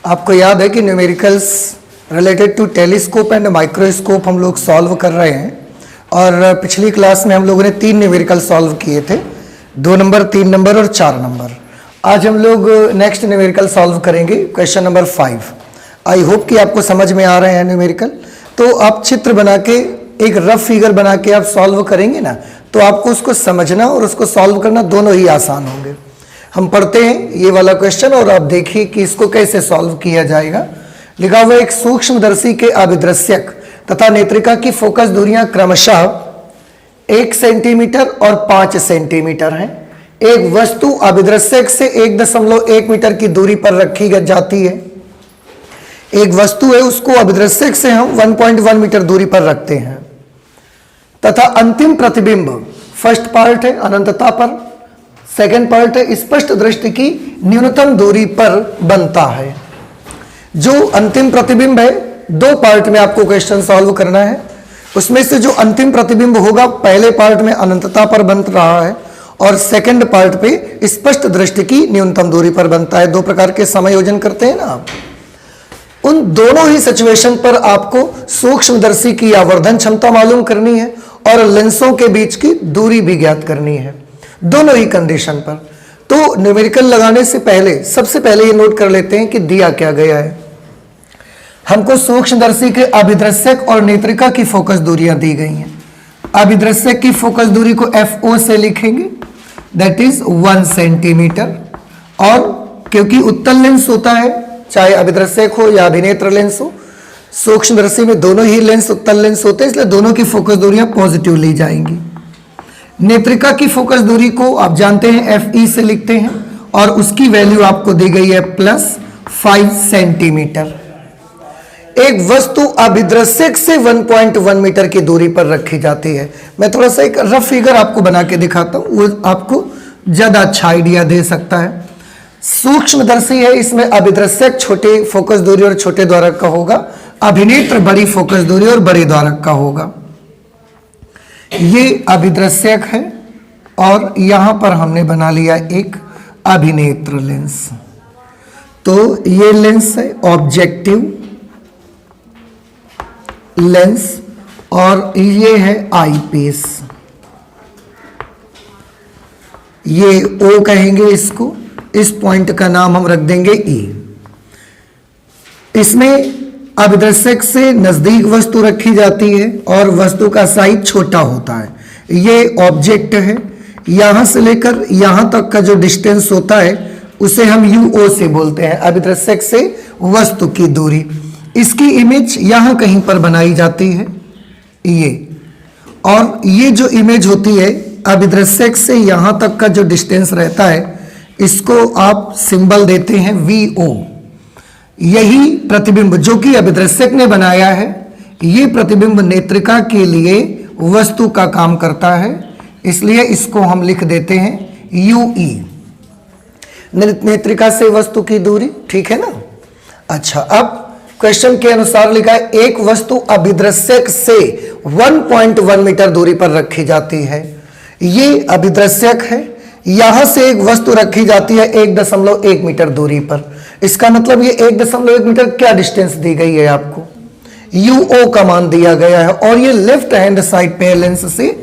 आपको याद है कि numericals related to telescope and microscope हम लोग सॉल्व कर रहे हैं और पिछली क्लास में हम लोगों ने 3 न्यूमेरिकल सॉल्व किए थे, 2 नंबर, 3 नंबर और 4 नंबर। आज हम लोग नेक्स्ट न्यूमेरिकल सॉल्व करेंगे, क्वेश्चन नंबर 5। आई होप कि आपको समझ में आ रहे हैं न्यूमेरिकल। तो आप चित्र बना के एक रफ फिगर बना के आप सॉल्व करेंगे ना, तो आपको उसको समझना और उसको सॉल्व करना दोनों ही आसान होंगे। हम पढ़ते हैं ये वाला क्वेश्चन और आप देखिए कि इसको कैसे सॉल्व किया जाएगा। लिखा हुआ एक सूक्ष्मदर्शी के अभिदृश्यक तथा नेत्रिका की फोकस दूरियां क्रमशः 1 सेंटीमीटर और 5 सेंटीमीटर हैं। एक वस्तु अभिदृश्यक से 1.1 मीटर की दूरी पर रखी जाती है। एक वस्तु है, उसको अभिदृश्यक से हम 1.1 मीटर दूरी पर रखते हैं तथा अंतिम प्रतिबिंब, फर्स्ट पार्ट है अनंतता पर, सेकेंड पार्ट है स्पष्ट दृष्टि की न्यूनतम दूरी पर बनता है। जो अंतिम प्रतिबिंब है, 2 पार्ट में आपको क्वेश्चन सॉल्व करना है। उसमें से जो अंतिम प्रतिबिंब होगा पहले पार्ट में अनंतता पर बन रहा है और सेकंड पार्ट पे स्पष्ट दृष्टि की न्यूनतम दूरी पर बनता है। 2 प्रकार के समायोजन करते हैं ना आप। उन दोनों ही सिचुएशन पर आपको सूक्ष्मदर्शी की आवर्धन क्षमता मालूम करनी है और लेंसों के बीच की दूरी भी ज्ञात करनी है, दोनों ही कंडीशन पर। तो न्यूमेरिकल लगाने से पहले सबसे पहले ये नोट कर लेते हैं कि दिया क्या गया है। हमको सूक्ष्मदर्शी के अभिदृश्यक और नेत्रिका की फोकस दूरियां दी गई हैं। अभिदृश्यक की फोकस दूरी को FO से लिखेंगे, दैट इज 1 सेंटीमीटर। और क्योंकि उत्तल लेंस होता है, चाहे अभिदृश्यक हो या अभिनेत्र लेंस हो, सूक्ष्मदर्शी में दोनों ही लेंस उत्तल लेंस होते हैं, इसलिए दोनों की फोकस दूरियां पॉजिटिव ली जाएंगी। नेत्रिका की फोकस दूरी को आप जानते हैं FE से लिखते हैं और उसकी वैल्यू आपको दी गई है +5 सेंटीमीटर। एक वस्तु अभिदृश्यक से 1.1 मीटर की दूरी पर रखी जाती है। मैं थोड़ा सा एक रफ फिगर आपको बना के दिखाता हूं, वो आपको ज्यादा अच्छा आइडिया दे सकता है। सूक्ष्मदर्शी है, इसमें अभिदृश्यक छोटे फोकस दूरी और छोटे द्वारक का होगा, अभिनेत्र बड़ी फोकस दूरी और बड़े द्वारक का होगा। ये अभिदृश्यक है और यहां पर हमने बना लिया एक अभिनेत्र लेंस। तो ये लेंस है ऑब्जेक्टिव लेंस और ये है आई पीस। ये O कहेंगे इसको, इस पॉइंट का नाम हम रख देंगे E। इसमें अभिदृश्यक से नजदीक वस्तु रखी जाती है और वस्तु का साइज छोटा होता है। ये ऑब्जेक्ट है, यहां से लेकर यहां तक का जो डिस्टेंस होता है उसे हम UO से बोलते हैं, अभिदृश्यक से वस्तु की दूरी। इसकी इमेज यहां कहीं पर बनाई जाती है ये, और ये जो इमेज होती है अभिदृश्यक से यहां तक का जो डिस्टेंस रहता है, इसको आप सिंबल देते हैं VO। यही प्रतिबिंब जो कि अभिदृश्यक ने बनाया है, ये प्रतिबिंब नेत्रिका के लिए वस्तु का काम करता है, इसलिए इसको हम लिख देते हैं UE, नेत्रिका से वस्तु की दूरी। ठीक है ना। अच्छा, अब क्वेश्चन के अनुसार लिखा है एक वस्तु अभिदृश्यक से 1.1 मीटर दूरी पर रखी जाती है। ये अभिदृश्यक है, यहां से एक वस्तु रखी जाती है 1.1 मीटर दूरी पर। इसका मतलब ये 1.1 मीटर क्या डिस्टेंस दी गई है आपको, UO का मान दिया गया है और ये लेफ्ट हैंड साइड पे है लेंस से,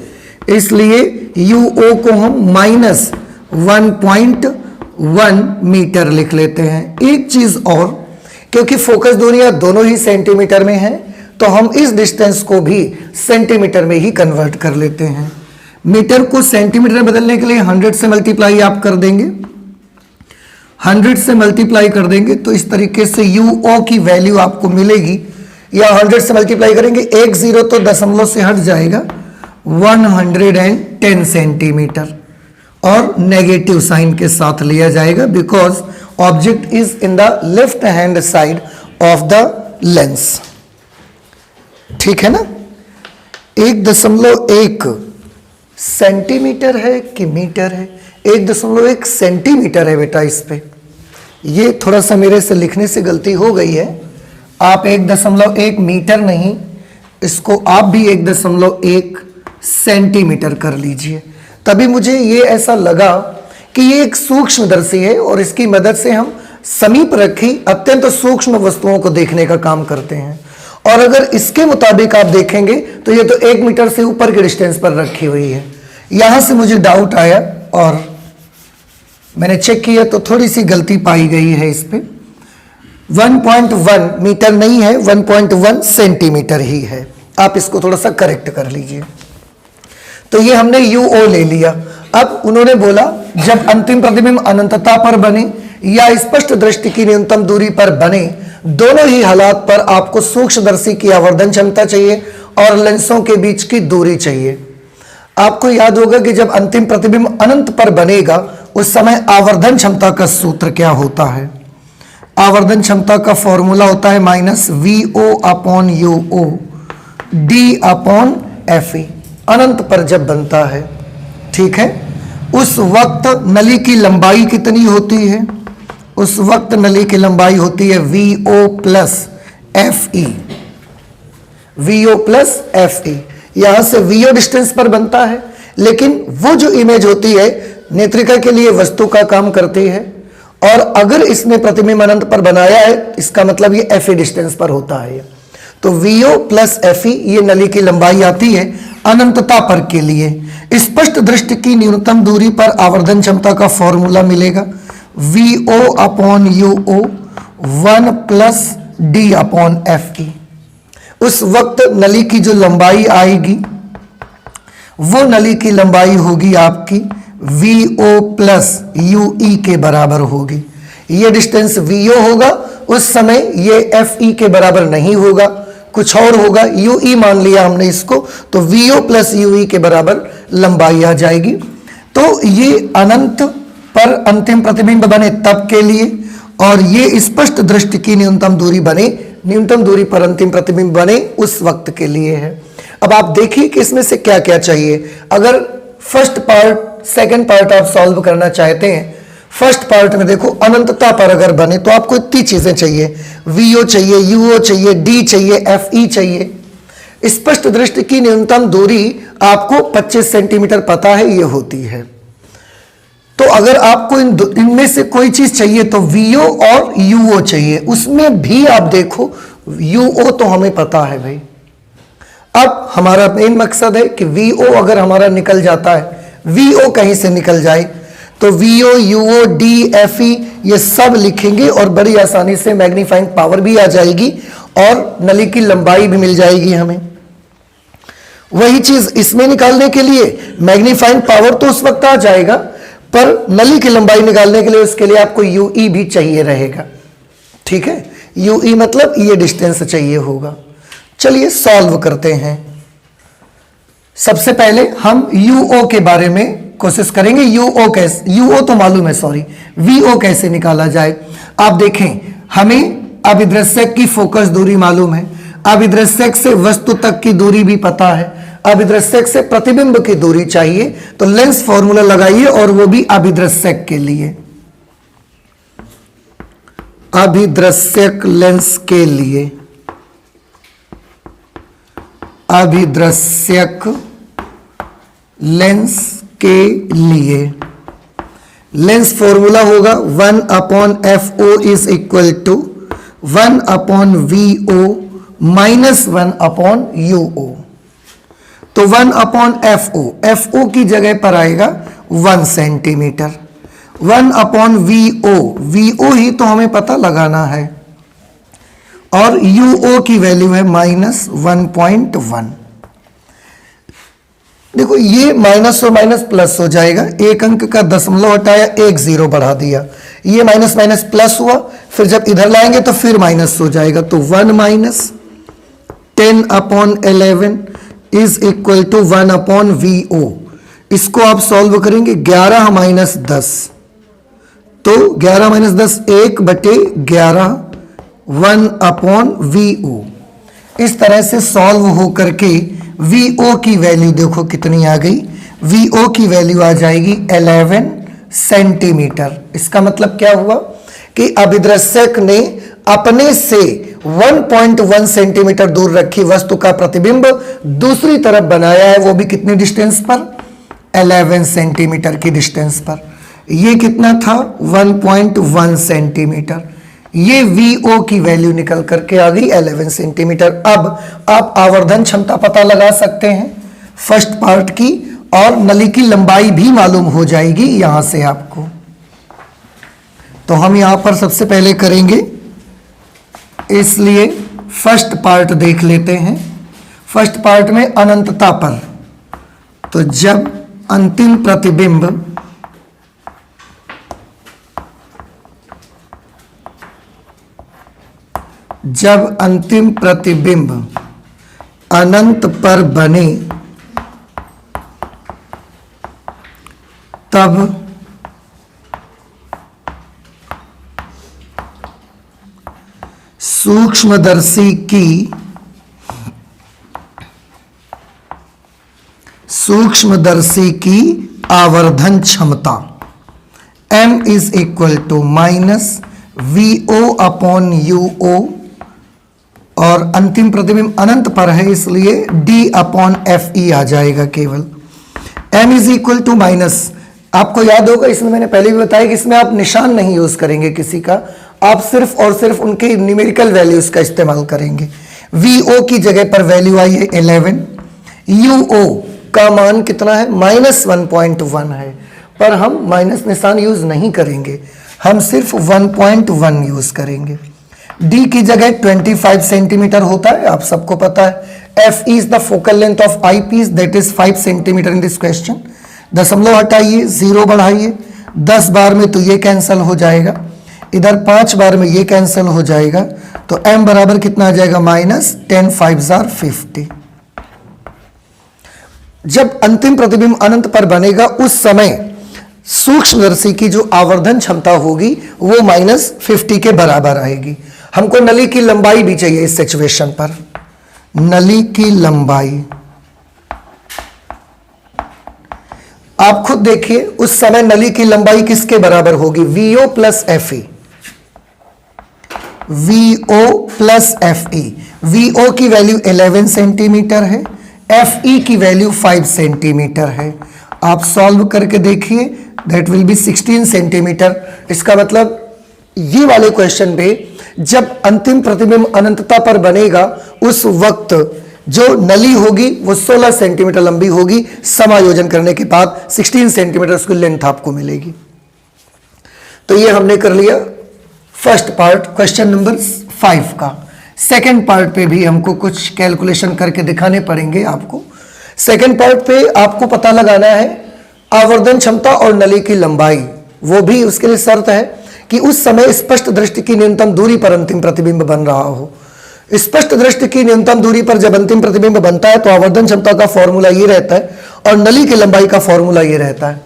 इसलिए UO को हम -1.1 मीटर लिख लेते हैं। एक चीज और, क्योंकि फोकस दूरियां दोनों ही सेंटीमीटर में हैं, तो हम इस डिस्टेंस को भी सेंटीमीटर में ही कन्वर्ट कर लेते हैं। मीटर को सेंटीमीटर में बदलने के लिए 100 से मल्टीप्लाई आप कर देंगे, 100 से मल्टीप्लाई कर देंगे तो इस तरीके से UO की वैल्यू आपको मिलेगी, या 100 से मल्टीप्लाई करेंगे, 1 0 तो दशमलव से हट जाएगा, 110 सेंटीमीटर और नेगेटिव साइन के साथ लिया जाएगा, because object is in the left hand side of the lens. ठीक है ना। 1.1 सेंटीमीटर है कि मीटर है, 1.1 सेंटीमीटर है बेटा। इस पे ये थोड़ा सा मेरे से लिखने से गलती हो गई है। आप 1.1 मीटर नहीं, इसको आप भी 1.1 सेंटीमीटर कर लीजिए। तभी मुझे ये ऐसा लगा कि ये एक सूक्ष्मदर्शी है और इसकी मदद से हम समीप रखी अत्यंत सूक्ष्म वस्तुओं को देखने का काम करते हैं। और अगर इसके मुताबिक आप देखेंगे तो ये तो 1 मीटर से ऊपर के डिस्टेंस पर रखी हुई है। यहां से मुझे डाउट आया और मैंने चेक किया तो थोड़ी सी गलती पाई गई है इस पे। 1.1 मीटर नहीं है, 1.1 सेंटीमीटर ही है। आप इसको थोड़ा सा करेक्ट कर लीजिए। तो ये हमने UO ले लिया। अब उन्होंने बोला जब अंतिम प्रतिबिंब अनंतता पर बने या स्पष्ट दृष्टि की न्यूनतम दूरी पर बने, दोनों ही हालात पर आपको सूक्ष्मदर्शी की आवर्धन क्षमता चाहिए और लेंसों के बीच की दूरी चाहिए। आपको याद होगा कि जब अंतिम प्रतिबिंब अनंत पर बनेगा उस समय आवर्धन क्षमता का सूत्र क्या होता है? आवर्धन क्षमता का फॉर्मूला होता है -VO/UO D/FE। अनंत पर जब बनता है, ठीक है, उस वक्त नली की लंबाई कितनी होती है? उस वक्त नली की लंबाई होती है VO+FE। VO+FE। यहां से VO डिस्टेंस पर बनता है, लेकिन वो जो इमेज होती है नेत्रिका के लिए वस्तु का काम करती है। और अगर इसने प्रतिबिंब अनंत पर बनाया है, इसका मतलब ये FE डिस्टेंस पर होता है। तो VO+FE ये नली की लंबाई आती है अनंतता पर के लिए। स्पष्ट दृष्टि की न्यूनतम दूरी पर आवर्धन क्षमता का फॉर्मूला मिलेगा VO/UO 1+D/FE। उस वक्त नली की जो लंबाई आएगी वो नली की लंबाई होगी आपकी VO+UE के बराबर होगी। ये डिस्टेंस VO होगा, उस समय ये FE के बराबर नहीं होगा, कुछ और होगा। UE मान लिया हमने इसको, तो VO+UE के बराबर लंबाई आ जाएगी। तो ये अनंत पर अंतिम प्रतिबिंब बने तब के लिए, और ये स्पष्ट दृष्टि की न्यूनतम दूरी बने, न्यूनतम दूरी पर अंतिम प्रतिबिंब बने उस वक्त के लिए है। अब आप देखिए कि इसमें से क्या क्या चाहिए। अगर फर्स्ट पार्ट सेकंड पार्ट आप सॉल्व करना चाहते हैं, फर्स्ट पार्ट में देखो अनंतता पर अगर बने तो आपको इतनी चीजें चाहिए, VO चाहिए, UO चाहिए, D चाहिए, FE चाहिए। स्पष्ट दृष्टि की न्यूनतम दूरी आपको 25 सेंटीमीटर पता है, ये होती है। तो अगर आपको इनमें से कोई चीज चाहिए तो VO और UO चाहिए। उसमें भी आप देखो UO तो हमें पता है भाई। अब हमारा मेन मकसद है कि VO अगर हमारा निकल जाता है, VO कहीं से निकल जाए तो VO, UO, D, FE ये सब लिखेंगे और बड़ी आसानी से मैग्नीफाइंग पावर भी आ जाएगी और नली की लंबाई भी मिल जाएगी हमें। वही चीज इसमें निकालने के लिए मैग्नीफाइंग पावर तो उस वक्त आ जाएगा, पर नली की लंबाई निकालने के लिए उसके लिए आपको UE भी चाहिए रहेगा। ठीक है, UE मतलब ये डिस्टेंस चाहिए होगा। चलिए सॉल्व करते हैं। सबसे पहले हम UO के बारे में कोशिश करेंगे। UO कैसे, UO तो मालूम है, सॉरी, VO कैसे निकाला जाए। आप देखें, हमें अभिदृश्यक की फोकस दूरी मालूम है, अभिदृश्यक से वस्तु तक की दूरी भी पता है, अभिदृश्यक से प्रतिबिंब की दूरी चाहिए, तो लेंस फॉर्मूला लगाइए और वो भी अभिदृश्यक के लिए। अभिदृश्यक लेंस के लिए, अभिदृश्यक लेंस के लिए लेंस फॉर्मूला होगा 1/FO is equal to 1/VO minus 1/UO। तो 1/FO, FO की जगह पर आएगा 1 सेंटीमीटर। 1/VO, VO ही तो हमें पता लगाना है, और UO की वैल्यू है -1.1। देखो ये माइनस और माइनस प्लस हो जाएगा, एक अंक का दशमलव हटाया, एक जीरो बढ़ा दिया, ये माइनस माइनस प्लस हुआ, फिर जब इधर लाएंगे तो फिर माइनस हो जाएगा। तो 1 minus 10/11 is equal to 1/VO। इसको आप सॉल्व करेंगे, 11 माइनस 10, तो 11 माइनस 10 1/11 1/VO। इस तरह से सॉल्व हो करके VO की वैल्यू देखो कितनी आ गई, VO की वैल्यू आ जाएगी 11 सेंटीमीटर। इसका मतलब क्या हुआ कि अभिदृश्यक ने अपने से 1.1 सेंटीमीटर दूर रखी वस्तु का प्रतिबिंब दूसरी तरफ बनाया है, वो भी कितनी डिस्टेंस पर, 11 सेंटीमीटर की डिस्टेंस पर। ये कितना था 1.1 सेंटीमीटर। ये VO की वैल्यू निकल करके आ गई 11 सेंटीमीटर। अब आप आवर्धन क्षमता पता लगा सकते हैं फर्स्ट पार्ट की, और नली की लंबाई भी मालूम हो जाएगी यहां से आपको। तो हम यहां पर सबसे पहले करेंगे, इसलिए फर्स्ट पार्ट देख लेते हैं। फर्स्ट पार्ट में अनंतता पर, तो जब अंतिम प्रतिबिंब अनंत पर बने तब सूक्ष्मदर्शी की आवर्धन क्षमता M is equal to minus VO upon UO, और अंतिम प्रतिबिंब अनंत पर है इसलिए D अपॉन FE आ जाएगा केवल। M is equal to minus, आपको याद होगा इसमें मैंने पहले भी बताया कि इसमें आप निशान नहीं यूज करेंगे किसी का, आप सिर्फ और सिर्फ उनके न्यूमेरिकल वैल्यूज का इस्तेमाल करेंगे। VO की जगह पर वैल्यू आई है 11, UO का मान कितना है -1.1 है, पर हम माइनस निशान यूज नहीं करेंगे, हम सिर्फ 1.1 यूज करेंगे। D की जगह 25 सेंटीमीटर होता है, आप सबको पता है। FE is the focal length of eyepiece, that is 5 centimetre in this question. दशमलव हटाइए, 0 बढ़ाइए, 10 बार में तो ये कैंसिल हो जाएगा, इधर 5 बार में ये कैंसिल हो जाएगा, तो M बराबर कितना आ जाएगा -10 5 50। जब अंतिम प्रतिबिंब अनंत पर बनेगा उस समय सूक्ष्मदर्शी की जो आवर्धन क्षमता होगी वो -50 के बराबर आएगी। हमको नली की लंबाई भी चाहिए इस सिचुएशन पर। नली की लंबाई आप खुद देखिए, उस समय नली की लंबाई किसके बराबर होगी? VO plus FE। VO plus FE। VO की वैल्यू 11 सेंटीमीटर है, FE की वैल्यू 5 सेंटीमीटर है। आप सॉल्व करके देखिए, दैट विल बी 16 सेंटीमीटर। इसका मतलब ये वाले क्वेश्चन पे जब अंतिम प्रतिबिंब अनंतता पर बनेगा उस वक्त जो नली होगी वो 16 सेंटीमीटर लंबी होगी, समायोजन करने के बाद 16 सेंटीमीटर उसकी लेंथ आपको मिलेगी। तो ये हमने कर लिया फर्स्ट पार्ट क्वेश्चन नंबर 5 का। सेकेंड पार्ट पे भी हमको कुछ कैलकुलेशन करके दिखाने पड़ेंगे आपको। सेकेंड पार्ट पे आपको पता लगाना है आवर्धन क्षमता और नली की लंबाई, वो भी उसके लिए शर्त है कि उस समय स्पष्ट दृष्टि की न्यूनतम दूरी पर अंतिम प्रतिबिंब बन रहा हो। स्पष्ट दृष्टि की न्यूनतम दूरी पर जब अंतिम प्रतिबिंब बनता है तो आवर्धन क्षमता का फॉर्मूला ये रहता है और नली की लंबाई का फॉर्मूला ये रहता है।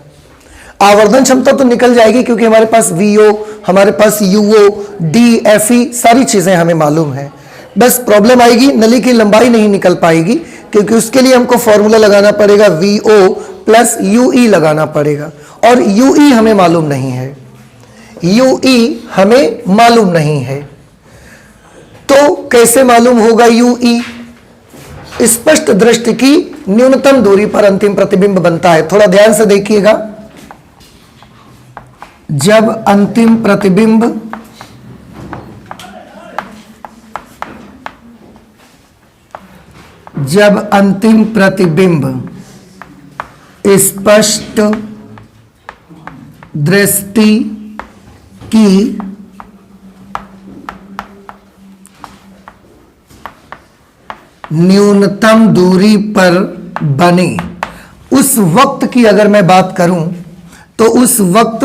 आवर्धन क्षमता तो निकल जाएगी क्योंकि हमारे पास VO, हमारे पास UO, D, FE सारी चीजें हमें मालूम है। बस प्रॉब्लम आएगी नली की लंबाई नहीं निकल पाएगी, क्योंकि उसके लिए हमको फॉर्मूला लगाना पड़ेगा VO प्लस UE लगाना पड़ेगा, और UE हमें मालूम नहीं है। UE हमें मालूम नहीं है, तो कैसे मालूम होगा UE? स्पष्ट दृष्टि की न्यूनतम दूरी पर अंतिम प्रतिबिंब बनता है। थोड़ा ध्यान से देखिएगा, जब अंतिम प्रतिबिंब स्पष्ट दृष्टि की न्यूनतम दूरी पर बने, उस वक्त की अगर मैं बात करूं तो उस वक्त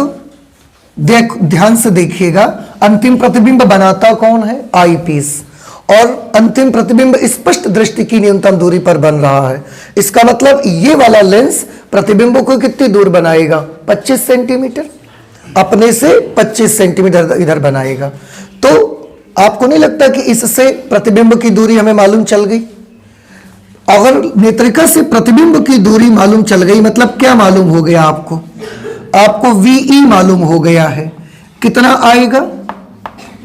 ध्यान से देखिएगा, अंतिम प्रतिबिंब बनाता कौन है? आई पीस, और अंतिम प्रतिबिंब स्पष्ट दृष्टि की न्यूनतम दूरी पर बन रहा है। इसका मतलब ये वाला लेंस प्रतिबिंब को कितनी दूर बनाएगा? 25 सेंटीमीटर, अपने से 25 सेंटीमीटर इधर बनाएगा। तो आपको नहीं लगता कि इससे प्रतिबिंब की दूरी हमें मालूम चल गई? अगर नेत्रिका से प्रतिबिंब की दूरी मालूम चल गई, मतलब क्या मालूम हो गया आपको? आपको VE मालूम हो गया है। कितना आएगा?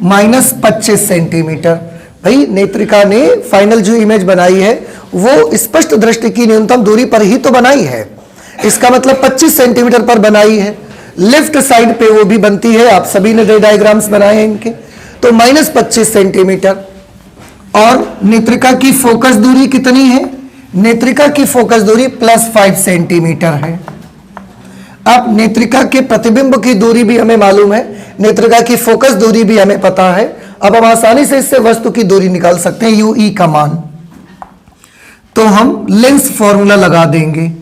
-25 सेंटीमीटर। भाई नेत्रिका ने फाइनल जो इमेज बनाई है वो स्पष्ट दृष्टि की न्यूनतम दूरी पर ही तो बनाई है। इसका मतलब 25 सेंटीमीटर पर बनाई है। लेफ्ट साइड पे वो भी बनती है, आप सभी ने डायग्राम्स बनाए हैं इनके। तो -25 सेंटीमीटर। और नेत्रिका की फोकस दूरी कितनी है? नेत्रिका की फोकस दूरी +5 सेंटीमीटर है। अब नेत्रिका के प्रतिबिंब की दूरी भी हमें मालूम है, नेत्रिका की फोकस दूरी भी हमें पता है। अब हम आसानी से इससे वस्तु की दूरी निकाल सकते हैं, UE का मान। तो हम लेंस फॉर्मूला लगा देंगे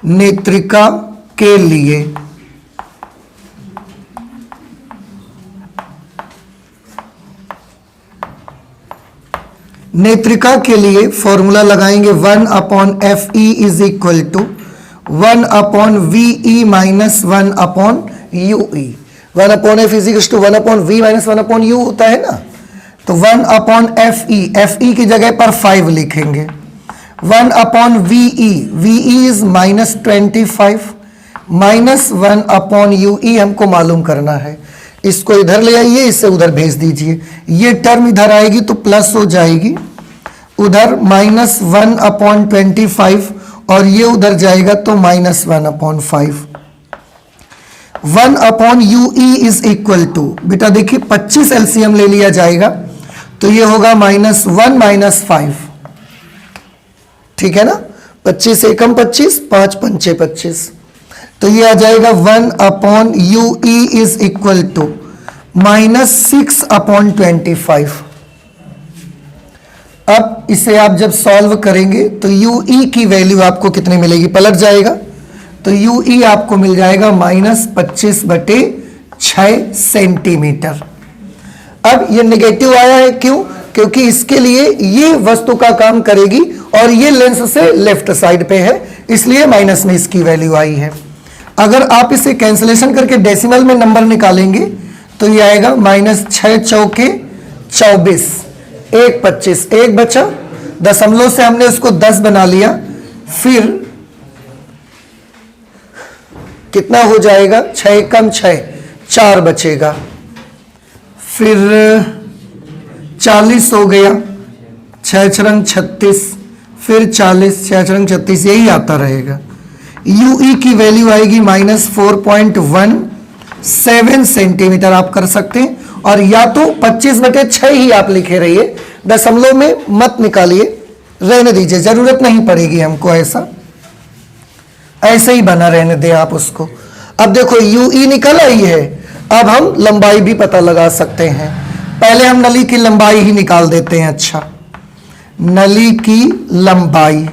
नेत्रिका के लिए। नेत्रिका के लिए फॉर्मूला लगाएंगे 1/FE is equal to 1/VE minus 1/UE। 1/F is equal to 1/V minus 1/U होता है ना। तो 1/FE, FE की जगह पर 5 लिखेंगे। 1/VE, VE is -25 minus 1/UE हमको मालूम करना है। इसको इधर ले आइए, इसे उधर भेज दीजिए। ये टर्म इधर आएगी तो प्लस हो जाएगी, उधर -1/25 और ये उधर जाएगा तो -1/5। 1/UE इज इक्वल टू, बेटा देखिए 25 एलसीएम ले लिया जाएगा तो ये होगा -1 - 5। ठीक है ना, 25 एकम 25, 5 पंचे 25, तो ये आ जाएगा 1/UE इज इक्वल टू -6/25। अब इसे आप जब सॉल्व करेंगे तो UE की वैल्यू आपको कितनी मिलेगी? पलट जाएगा तो UE आपको मिल जाएगा -25/6 सेंटीमीटर। अब ये नेगेटिव आया है, क्यों? क्योंकि इसके लिए ये वस्तु का काम करेगी और ये लेंस से लेफ्ट साइड पे है, इसलिए माइनस में इसकी वैल्यू आई है। अगर आप इसे कैंसिलेशन करके डेसिमल में नंबर निकालेंगे तो ये आएगा -6 चौके 24, 1 25, 1 बचा, दशमलव से हमने उसको 10 बना लिया, फिर कितना हो जाएगा? 6 एकम 6, 4 बचेगा, फिर 40 हो गया, 6 छरंग 36, फिर 40, 6 छरंग 36, यही आता रहेगा। UE की वैल्यू आएगी -4.17 सेंटीमीटर आप कर सकते हैं, और या तो 25/6 ही आप लिखे रहिए, दशमलव में मत निकालिए, रहने दीजिए, जरूरत नहीं पड़ेगी हमको, ऐसे ही बना रहने दें आप उसको। अब देखो UE निकल आई है, अब हम लंबाई भी पता लगा सकते हैं। पहले हम नली की लंबाई ही निकाल देते हैं। अच्छा, नली की लंबाई,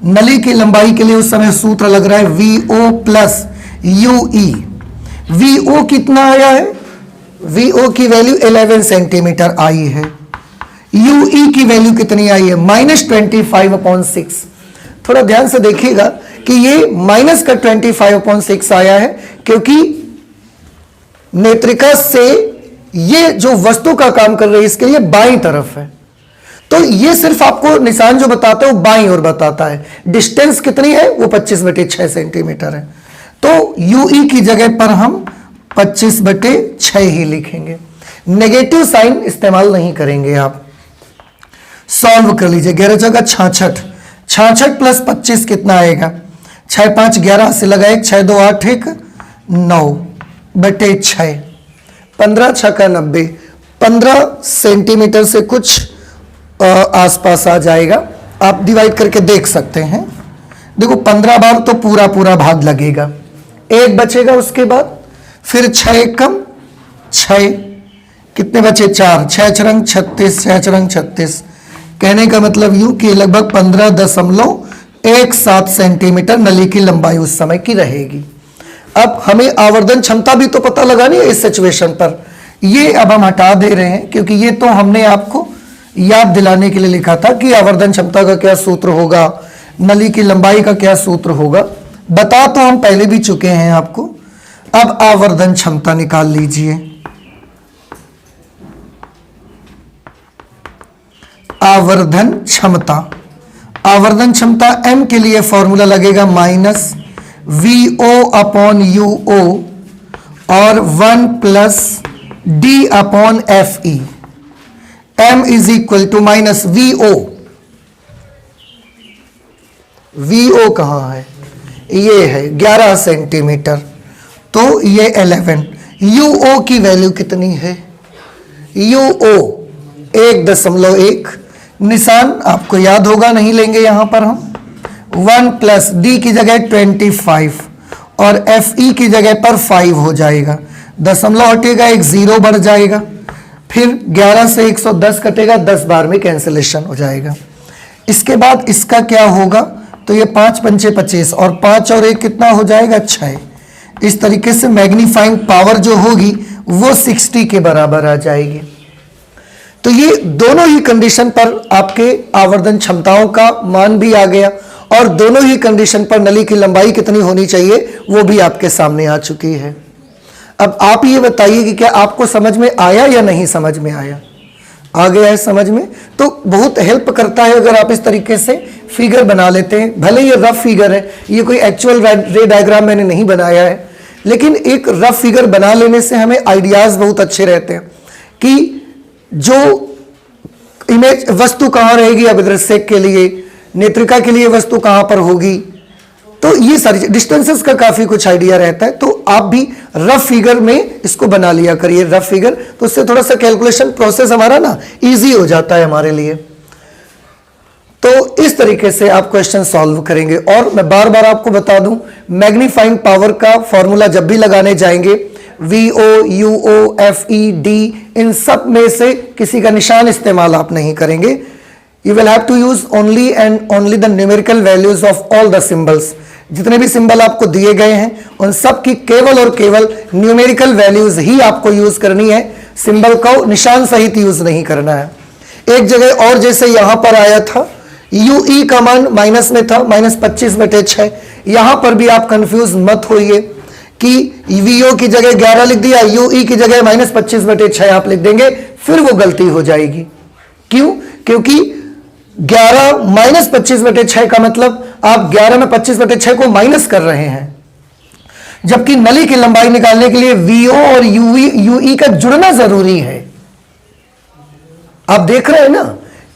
नली की लंबाई के लिए उस समय सूत्र लग रहा है VO प्लस UE। VO कितना आया है? VO की वैल्यू 11 सेंटीमीटर आई है। UE की वैल्यू कितनी आई है? -25/6। थोड़ा ध्यान से देखिएगा कि ये माइनस का 25/6 आया है, क्योंकि नेत्रिका से ये जो वस्तु का काम कर रही है इसके लिए बाईं तरफ है, तो ये सिर्फ आपको निशान जो बताता है वो बाईं ओर बताता है। डिस्टेंस कितनी है? वो 25/6 सेंटीमीटर है। तो UE की जगह पर हम 25/6 ही लिखेंगे, नेगेटिव साइन इस्तेमाल नहीं करेंगे। आप सॉल्व कर लीजिए। 11 जगह 66, 66 + 25 कितना आएगा? 6 5 11 से लगा 1, 6 2 8 1 9/6, 15 6 का 90, 15 सेंटीमीटर से कुछ आसपास आ जाएगा। आप डिवाइड करके देख सकते हैं। देखो 15 बार तो पूरा पूरा भाग लगेगा, 1 बचेगा उसके बाद, फिर 6 एकम 6, कितने बचे? 4, 6 छरंग 36, 6 छरंग 36। कहने का मतलब यूं कि लगभग 15.17 सेंटीमीटर नली की लंबाई उस समय की रहेगी। अब हमें आवर्धन क्षमता भी तो पता लगानी है इस सिचुएशन पर। ये अब हम हटा दे रहे हैं, क्योंकि ये तो हमने आपको याद दिलाने के लिए लिखा था कि आवर्धन क्षमता का क्या सूत्र होगा, नली की लंबाई का क्या सूत्र होगा। बता तो हम पहले भी चुके हैं आपको। अब आवर्धन क्षमता निकाल लीजिए। आवर्धन क्षमता, आवर्धन क्षमता M के लिए फॉर्मूला लगेगा -VO/UO और 1 + D/FE। M is equal to -VO। VO कहां है? ये है 11 सेंटीमीटर। तो ये 11। UO की वैल्यू कितनी है? UO 1.1। निशान आपको याद होगा, नहीं लेंगे यहां पर हम। 1 प्लस D की जगह 25 और FE की जगह पर 5 हो जाएगा। दशमलव हटेगा, एक 0 बढ़ जाएगा, फिर 11 से 110 कटेगा, 10 बार में कैंसिलेशन हो जाएगा। इसके बाद इसका क्या होगा? तो ये 5 पंचे 25 और 5 और 1 कितना हो जाएगा? 6। इस तरीके से मैग्नीफाइंग पावर जो होगी वो 60 के बराबर आ जाएगी। तो ये दोनों ही कंडीशन पर आपके आवर्धन क्षमताओं का मान भी आ गया और दोनों ही कंडीशन पर नली की लंबाई कितनी होनी चाहिए वो भी आपके सामने आ चुकी है। अब आप ये बताइए कि क्या आपको समझ में आया या नहीं समझ में आया? आ गया है समझ में? तो बहुत हेल्प करता है अगर आप इस तरीके से फिगर बना लेते हैं। भले ये रफ फिगर है, ये कोई एक्चुअल रे डायग्राम मैंने नहीं बनाया है, लेकिन एक रफ फिगर बना लेने से हमें आइडियाज बहुत अच्छे रहते हैं कि जो इमेज वस्तु कहाँ रहेगी अभिदृश्यक के लिए, नेत्रिका के लिए वस्तु कहाँ पर होगी, तो ये सारी डिस्टेंसेस का काफी कुछ आइडिया रहता है। तो आप भी रफ फिगर में इसको बना लिया करिए, रफ फिगर, तो उससे थोड़ा सा कैलकुलेशन प्रोसेस हमारा ना इजी हो जाता है हमारे लिए। तो इस तरीके से आप क्वेश्चन सॉल्व करेंगे। और मैं बार बार आपको बता दूं, मैग्नीफाइंग पावर का फॉर्मूला जब भी लगाने जाएंगे, VO, UO, FE, D, इन सब में से किसी का निशान इस्तेमाल आप नहीं करेंगे। You will have to use only and only the numerical values of all the symbols. जितने भी सिंबल आपको दिए गए हैं उन सब की केवल और केवल न्यूमेरिकल वैल्यूज ही आपको यूज करनी है, सिंबल को निशान सहित यूज नहीं करना है। एक जगह और जैसे यहां पर आया था UE का मान माइनस में था, -25/6। यहां पर भी आप कंफ्यूज मत होइए कि VO की जगह 11 लिख दिया, UE की जगह -25/6 आप लिख देंगे, फिर वो गलती हो जाएगी। क्यों? क्योंकि 11 -25/6 का मतलब आप 11 में 25/6 को माइनस कर रहे हैं, जबकि नली की लंबाई निकालने के लिए VO और UE का जुड़ना जरूरी है। आप देख रहे हैं ना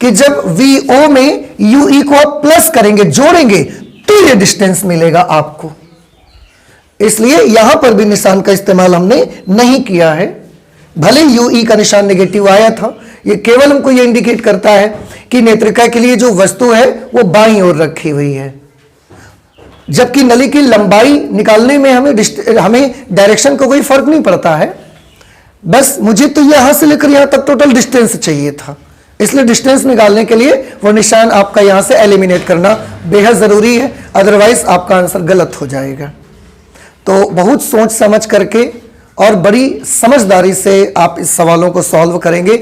कि जब VO में UE को आप प्लस करेंगे, जोड़ेंगे, तो ये डिस्टेंस मिलेगा आपको। इसलिए यहां पर भी निशान का इस्तेमाल हमने नहीं किया है। भले UE का निशान नेगेटिव आया था, ये केवल हमको ये इंडिकेट करता है कि नेत्रिका के लिए जो वस्तु है वो बाईं ओर रखी हुई है, जबकि नली की लंबाई निकालने में हमें डायरेक्शन का कोई फर्क नहीं पड़ता है। बस मुझे तो यहां से लेकर यहां तक टोटल डिस्टेंस चाहिए था, इसलिए डिस्टेंस निकालने के लिए वो निशान आपका यहां से एलिमिनेट करना बेहद जरूरी है, अदरवाइज आपका आंसर गलत हो जाएगा। तो बहुत सोच समझ करके और बड़ी समझदारी से आप इस सवालों को सॉल्व करेंगे।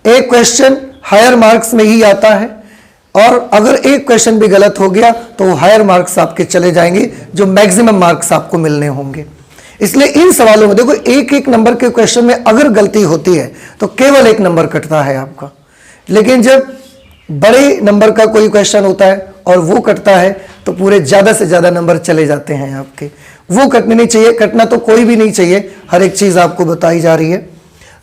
एक क्वेश्चन हायर मार्क्स में ही आता है और अगर एक क्वेश्चन भी गलत हो गया तो हायर मार्क्स आपके चले जाएंगे, जो मैक्सिमम मार्क्स आपको मिलने होंगे। इसलिए इन सवालों में देखो, एक एक नंबर के क्वेश्चन में अगर गलती होती है तो केवल 1 नंबर कटता है आपका, लेकिन जब बड़े नंबर का कोई क्वेश्चन होता है और वो कटता है तो पूरे ज्यादा से ज्यादा नंबर चले जाते हैं आपके। वो कटने नहीं चाहिए, कटना तो कोई भी नहीं चाहिए, हर एक चीज आपको बताई जा रही है।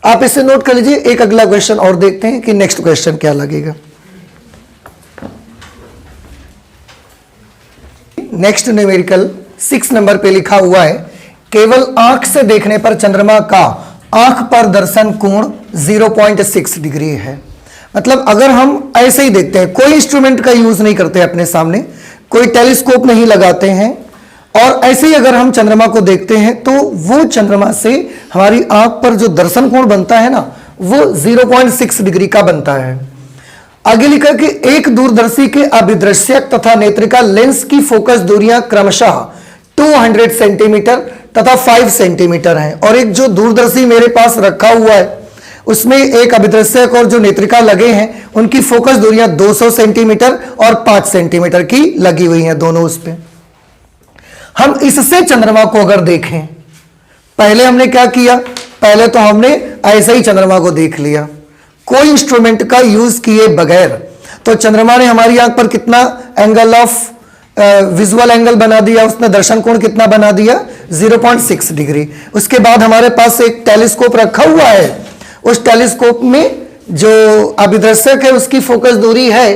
आप इसे नोट कर लीजिए। एक अगला क्वेश्चन और देखते हैं कि नेक्स्ट क्वेश्चन क्या लगेगा। नेक्स्ट न्यूमेरिकल 6 नंबर पे लिखा हुआ है, केवल आंख से देखने पर चंद्रमा का आंख पर दर्शन कोण 0.6 डिग्री है। मतलब अगर हम ऐसे ही देखते हैं, कोई इंस्ट्रूमेंट का यूज नहीं करते अपने सामने, कोई टेलीस्कोप नहीं लगाते हैं, और ऐसे ही अगर हम चंद्रमा को देखते हैं तो वो चंद्रमा से हमारी आंख पर जो दर्शन कोण बनता है ना, वो 0.6 डिग्री का बनता है। आगे लिखा कि एक दूरदर्शी के अभिदृश्यक तथा नेत्रिका लेंस की फोकस दूरियां क्रमशः 200 सेंटीमीटर तथा 5 सेंटीमीटर हैं, और एक जो दूरदर्शी मेरे पास रखा हुआ है उसमें एक अभिदृश्यक और जो नेत्रिका लगे हैं उनकी फोकस दूरियां 200 सेंटीमीटर और 5 सेंटीमीटर की लगी हुई हैं दोनों उस पे। हम इससे चंद्रमा को अगर देखें, पहले हमने क्या किया, पहले तो हमने ऐसे ही चंद्रमा को देख लिया कोई इंस्ट्रूमेंट का यूज किए बगैर, तो चंद्रमा ने हमारी आंख पर कितना एंगल ऑफ विजुअल एंगल बना दिया, उसने दर्शन कोण कितना बना दिया 0.6 डिग्री। उसके बाद हमारे पास एक टेलीस्कोप रखा हुआ है, उस टेलीस्कोप में जो अभिदर्शक है उसकी फोकस दूरी है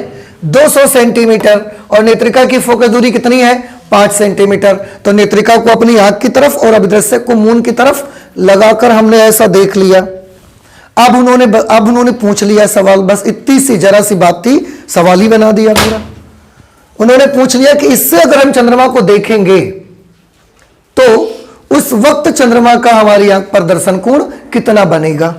200 सेंटीमीटर और नेत्रिका की फोकस दूरी कितनी है 5 सेंटीमीटर। तो नेत्रिका को अपनी आंख की तरफ और अभिदृश्यक को मून की तरफ लगाकर हमने ऐसा देख लिया। अब उन्होंने पूछ लिया सवाल, बस इतनी सी जरा सी बात थी, सवाल ही बना दिया पूरा। उन्होंने पूछ लिया कि इससे अगर हम चंद्रमा को देखेंगे तो उस वक्त चंद्रमा का हमारी आंख पर दर्शन कोण कितना बनेगा,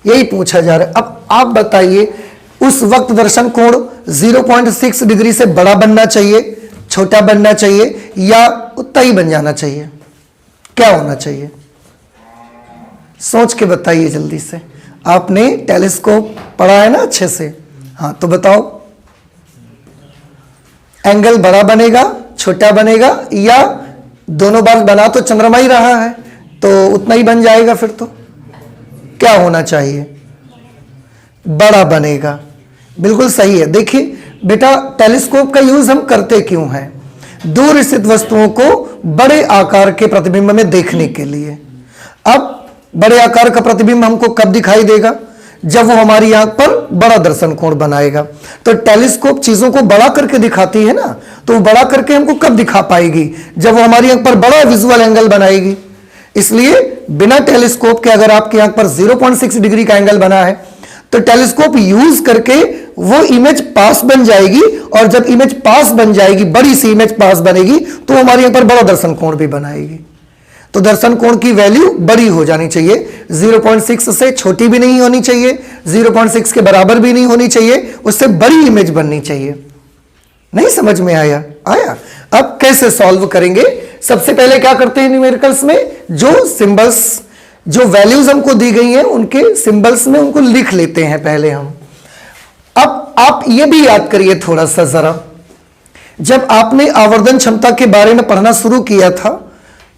यही पूछा जा रहा है। अब आप बताइए उस वक्त दर्शन कोण 0.6 डिग्री से बड़ा बनना चाहिए, छोटा बनना चाहिए, या उतना ही बन जाना चाहिए? क्या होना चाहिए? सोच के बताइए जल्दी से। आपने टेलीस्कोप पढ़ा है ना अच्छे से? हाँ, तो बताओ एंगल बड़ा बनेगा, छोटा बनेगा, या दोनों बार बना तो चंद्रमा ही रहा है तो उतना ही बन जाएगा? फिर तो क्या होना चाहिए? बड़ा बनेगा। बिल्कुल सही है। देखिए बेटा, टेलीस्कोप का यूज हम करते क्यों हैं? दूर स्थित वस्तुओं को बड़े आकार के प्रतिबिंब में देखने के लिए। अब बड़े आकार का प्रतिबिंब हमको कब दिखाई देगा? जब वो हमारी आंख पर बड़ा दर्शन कोण बनाएगा। तो टेलीस्कोप चीजों को बड़ा करके दिखाती है ना, तो वो बड़ा करके हमको कब दिखा पाएगी? जब वो हमारी आंख पर बड़ा विजुअल एंगल बनाएगी। इसलिए बिना टेलीस्कोप के अगर आपकी आंख पर 0.6 डिग्री का एंगल बना है तो टेलीस्कोप यूज करके वो इमेज पास बन जाएगी, और जब इमेज पास बन जाएगी, बड़ी सी इमेज पास बनेगी, तो हमारी आंख पर बड़ा दर्शन कोण भी बनाएगी। तो दर्शन कोण की वैल्यू बड़ी हो जानी चाहिए, 0.6 से छोटी भी नहीं होनी चाहिए, 0.6 के बराबर भी नहीं होनी चाहिए, उससे बड़ी इमेज बननी चाहिए। नहीं समझ में आया? अब कैसे सॉल्व करेंगे? सबसे पहले क्या करते हैं न्यूमेरिकल्स में, जो सिंबल्स, जो वैल्यूज हमको दी गई हैं उनके सिंबल्स में उनको लिख लेते हैं पहले हम। अब आप ये भी याद करिए थोड़ा सा जरा, जब आपने आवर्धन क्षमता के बारे में पढ़ना शुरू किया था,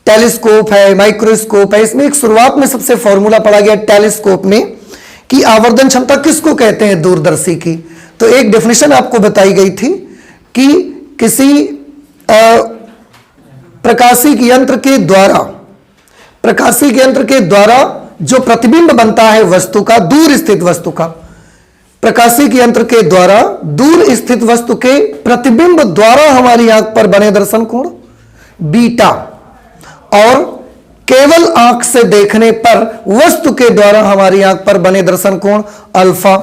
टेलीस्कोप है, माइक्रोस्कोप है, इसमें एक शुरुआत में सबसे फॉर्मूला पढ़ा गया टेलीस्कोप में कि आवर्धन क्षमता किसको कहते हैं? दूरदर्शी की। तो एक डेफिनेशन आपको बताई गई थी कि किसी प्रकाशिक यंत्र के द्वारा जो प्रतिबिंब बनता है वस्तु का, दूर स्थित वस्तु का, प्रकाशिक यंत्र के द्वारा दूर स्थित वस्तु के प्रतिबिंब द्वारा हमारी आंख पर बने दर्शन कोण बीटा, और केवल आंख से देखने पर वस्तु के द्वारा हमारी आंख पर बने दर्शन कोण अल्फा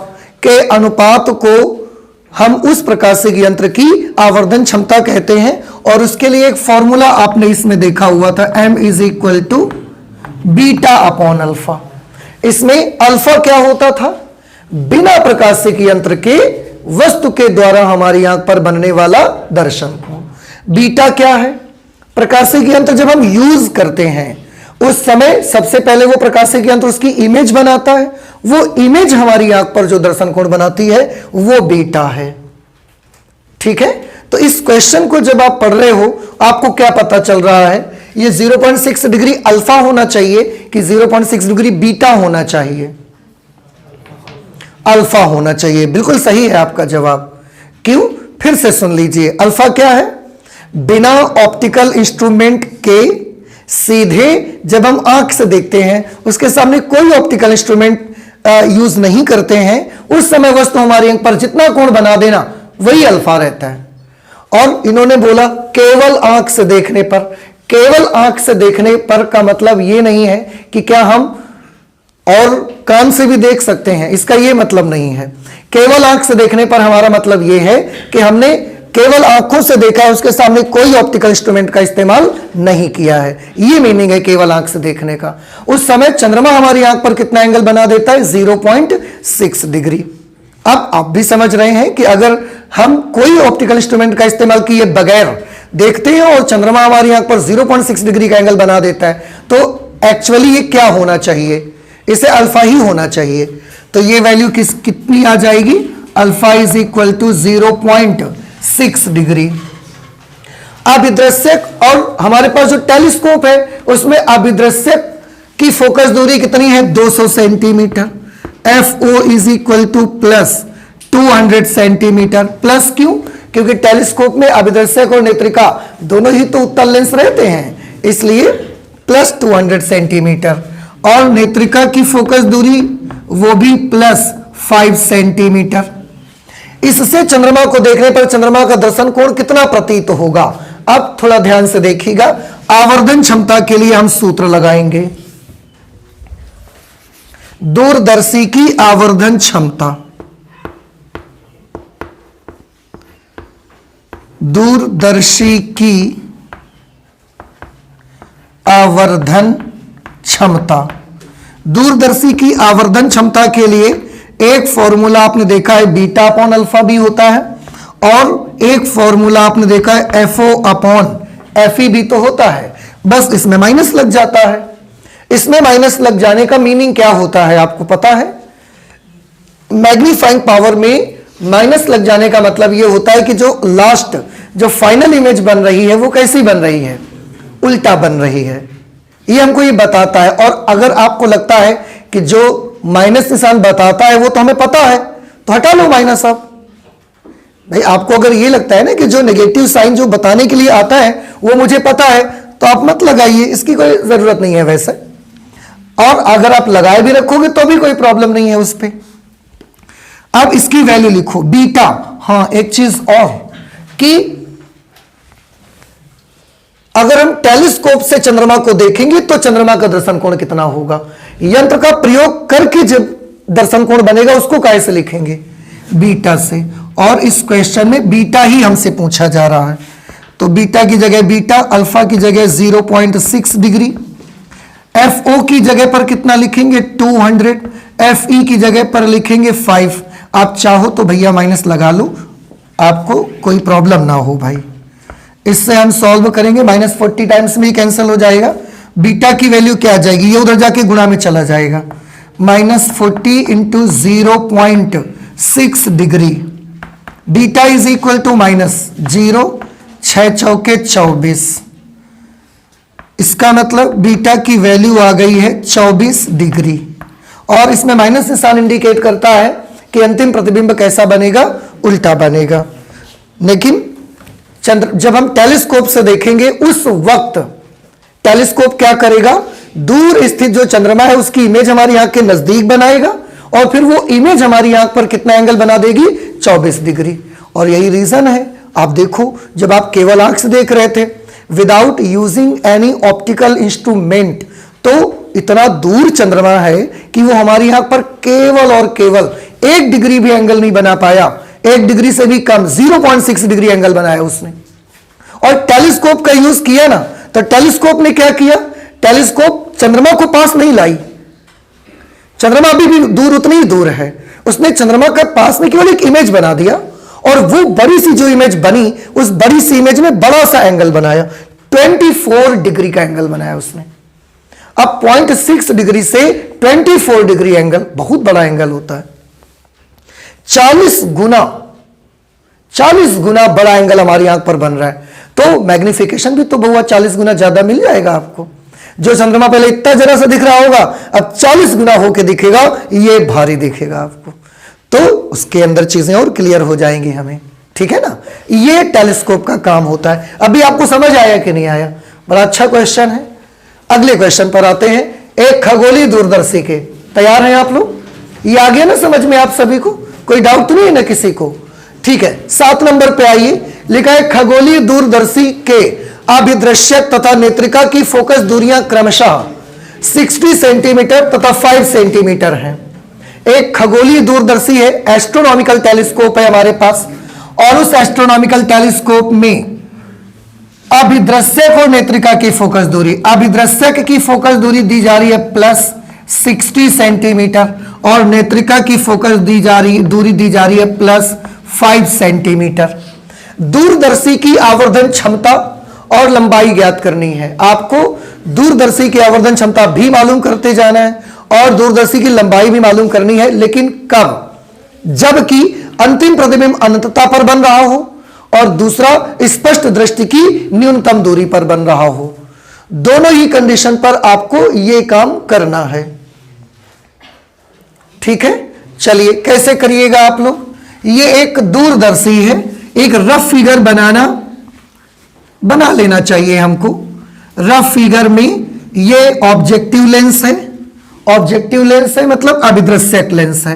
के अनुपात को हम उस प्रकाशिक यंत्र की आवर्धन क्षमता कहते हैं। और उसके लिए एक फॉर्मूला आपने इसमें देखा हुआ था, m = बीटा अपॉन अल्फा। इसमें अल्फा क्या होता था? बिना प्रकाशिक यंत्र के वस्तु के द्वारा हमारी आंख पर बनने वाला दर्शन कोण। बीटा क्या है? प्रकाशिक यंत्र जब हम यूज करते हैं उस समय सबसे पहले वो प्रकाशिक यंत्र उसकी इमेज बनाता है, वो इमेज हमारी आंख पर जो दर्शन कोण बनाती है वो बीटा है। ठीक है? तो इस क्वेश्चन को जब आप पढ़ रहे हो आपको क्या पता चल रहा है? ये 0.6 डिग्री अल्फा होना चाहिए कि 0.6 डिग्री बीटा होना चाहिए? अल्फा होना चाहिए। बिल्कुल सही है आपका जवाब। क्यों? फिर से सुन लीजिए, अल्फा क्या है? बिना ऑप्टिकल इंस्ट्रूमेंट के सीधे जब हम आंख से देखते हैं, उसके सामने कोई ऑप्टिकल इंस्ट्रूमेंट यूज नहीं करते हैं, उस समय वस्तु हमारी आंख पर जितना कोण बना देना वही अल्फा रहता है। और इन्होंने बोला केवल आंख से देखने पर। केवल आंख से देखने पर का मतलब यह नहीं है कि क्या हम और कान से भी देख सकते हैं, इसका यह मतलब नहीं है। केवल आंख से देखने पर हमारा मतलब यह है कि हमने केवल आंखों से देखा है, उसके सामने कोई ऑप्टिकल इंस्ट्रूमेंट का इस्तेमाल नहीं किया है। यह मीनिंग है केवल आंख से देखने का। उस समय चंद्रमा हमारी आंख पर कितना एंगल बना देता है? 0.6 डिग्री। अब आप भी समझ रहे हैं कि अगर हम कोई ऑप्टिकल इंस्ट्रूमेंट का इस्तेमाल किए बगैर देखते हैं और चंद्रमा हमारी आंख पर 0.6 डिग्री का एंगल बना देता है, तो एक्चुअली ये क्या होना चाहिए? इसे अल्फा ही होना चाहिए। तो ये वैल्यू कितनी आ जाएगी? Alpha = 0.6 degree. अभिदृश्यक, और हमारे पास जो टेलीस्कोप है उसमें अभिदृश्यक की फोकस दूरी कितनी है? 200 सेंटीमीटर। FO = +200 centimetre. प्लस क्यों? क्योंकि टेलीस्कोप में अभिदर्शक और नेत्रिका दोनों ही तो उत्तल लेंस रहते हैं, इसलिए +200 सेंटीमीटर। और नेत्रिका की फोकस दूरी वो भी +5 सेंटीमीटर। इससे चंद्रमा को देखने पर चंद्रमा का दर्शन कोण कितना प्रतीत होगा। अब थोड़ा ध्यान से देखिएगा, आवर्धन क्षमता के लिए हम सूत्र लगाएंगे। दूरदर्शी की आवर्धन क्षमता, दूरदर्शी की आवर्धन क्षमता। दूरदर्शी की आवर्धन क्षमता के लिए एक फॉर्मूला आपने देखा है बीटा अपॉन अल्फा भी होता है, और एक फॉर्मूला आपने देखा है एफओ अपॉन एफई भी तो होता है, बस इसमें माइनस लग जाता है। इसमें माइनस लग जाने का मीनिंग क्या होता है आपको पता है? मैग्नीफाइंग पावर में माइनस लग जाने का मतलब यह होता है कि जो लास्ट जो फाइनल इमेज बन रही है वो कैसी बन रही है? उल्टा बन रही है, ये हमको ये बताता है। और अगर आपको लगता है कि जो माइनस निशान बताता है वो तो हमें पता है, तो हटा लो माइनस। अब भाई आपको अगर ये लगता है ना कि जो नेगेटिव साइन जो बताने के लिए आता है वो मुझे पता है, तो आप मत लगाइए, इसकी कोई जरूरत नहीं है वैसे। और अगर आप लगाए भी रखोगे तो भी कोई प्रॉब्लम नहीं है उस पर। अब इसकी वैल्यू लिखो बीटा। हाँ, एक चीज और कि अगर हम टेलीस्कोप से चंद्रमा को देखेंगे तो चंद्रमा का दर्शन कोण कितना होगा। यंत्र का प्रयोग करके जब दर्शन कोण बनेगा उसको कैसे लिखेंगे? बीटा से। और इस क्वेश्चन में बीटा ही हमसे पूछा जा रहा है, तो बीटा की जगह बीटा, अल्फा की जगह 0.6 डिग्री, एफ ओ की जगह पर कितना लिखेंगे 200, एफ ई की जगह पर लिखेंगे 5। आप चाहो तो भैया माइनस लगा लो, आपको कोई प्रॉब्लम ना हो भाई। इससे हम सॉल्व करेंगे, -40 टाइम्स में ही कैंसिल हो जाएगा। बीटा की वैल्यू क्या आ जाएगी, ये उधर जाके गुणा में चला जाएगा। -40 into 0.6 degree, beta is equal to -0, 6 चौके 24। इसका मतलब बीटा की वैल्यू आ गई है 24 डिग्री। और इसमें माइनस निशान इंडिकेट करता है कि अंतिम प्रतिबिंब कैसा बनेगा, उल्टा बनेगा। लेकिन जब हम टेलीस्कोप से देखेंगे उस वक्त टेलीस्कोप क्या करेगा, दूर स्थित जो चंद्रमा है उसकी इमेज हमारी आंख के नजदीक बनाएगा, और फिर वो इमेज हमारी आंख पर कितना एंगल बना देगी, 24 डिग्री। और यही रीजन है, आप देखो जब आप केवल आंख से देख रहे थे without using any optical instrument, तो इतना दूर चंद्रमा है कि वो हमारी आंख पर केवल और केवल 1 डिग्री भी एंगल नहीं बना पाया। 1 डिग्री से भी कम 0.6 डिग्री एंगल बनाया उसने। और टेलीस्कोप का यूज किया ना, तो टेलीस्कोप ने क्या किया, टेलीस्कोप चंद्रमा को पास नहीं लाई। चंद्रमा अभी भी दूर, उतनी ही दूर है, उसने चंद्रमा के पास में केवल एक इमेज बना दिया, और वो बड़ी सी जो इमेज बनी उस बड़ी सी इमेज में बड़ा सा एंगल बनाया, 24 डिग्री का एंगल बनाया उसने। अब 0.6 डिग्री से 24 डिग्री एंगल बहुत बड़ा एंगल होता है। 40 गुना बड़ा एंगल हमारी आंख पर बन रहा है, तो मैग्निफिकेशन भी तो बहुत 40 गुना ज्यादा मिल जाएगा आपको। जो चंद्रमा पहले इतना जरा सा दिख रहा होगा अब 40 गुना होके दिखेगा, ये भारी दिखेगा आपको। तो उसके अंदर चीजें और क्लियर हो जाएंगी हमें, ठीक है ना। ये टेलीस्कोप का काम होता है। अभी आपको समझ आया कि नहीं आया? बड़ा अच्छा क्वेश्चन है। अगले क्वेश्चन पर आते हैं, एक खगोलीय दूरदर्शी के। तैयार हैं आप लोग? ये आ गया ना समझ में आप सभी को? कोई डाउट तो नहीं है ना किसी को? ठीक है, 7 नंबर पे आइए। लिखा है खगोलीय दूरदर्शी के अभिदृश्यक तथा नेत्रिका की फोकस दूरियां क्रमशः 60 सेंटीमीटर तथा 5 सेंटीमीटर हैं। एक खगोलीय दूरदर्शी है, एस्ट्रोनॉमिकल टेलीस्कोप है हमारे पास, और उस एस्ट्रोनॉमिकल टेलीस्कोप में अभिदृश्यक और नेत्रिका की फोकस दूरी, अभिदृश्यक की फोकस दूरी दी जा रही है +60 सेंटीमीटर, और नेत्रिका की फोकस दूरी दी जा रही है +5 सेंटीमीटर। दूरदर्शी की आवर्धन क्षमता और लंबाई ज्ञात करनी है। आपको दूरदर्शी की आवर्धन क्षमता भी मालूम करते जाना है और दूरदर्शी की लंबाई भी मालूम करनी है, लेकिन कब? जबकि अंतिम प्रतिबिंब अनंतता पर बन रहा हो और दूसरा स्पष्ट दृष्टि की न्यूनतम दूरी पर बन रहा हो। दोनों ही कंडीशन पर आपको यह काम करना है, ठीक है। चलिए कैसे करिएगा आप लोग? ये एक दूरदर्शी है, एक रफ फिगर बना लेना चाहिए हमको। रफ फिगर में ये ऑब्जेक्टिव लेंस है, ऑब्जेक्टिव लेंस है मतलब अभिदृश्यक लेंस है,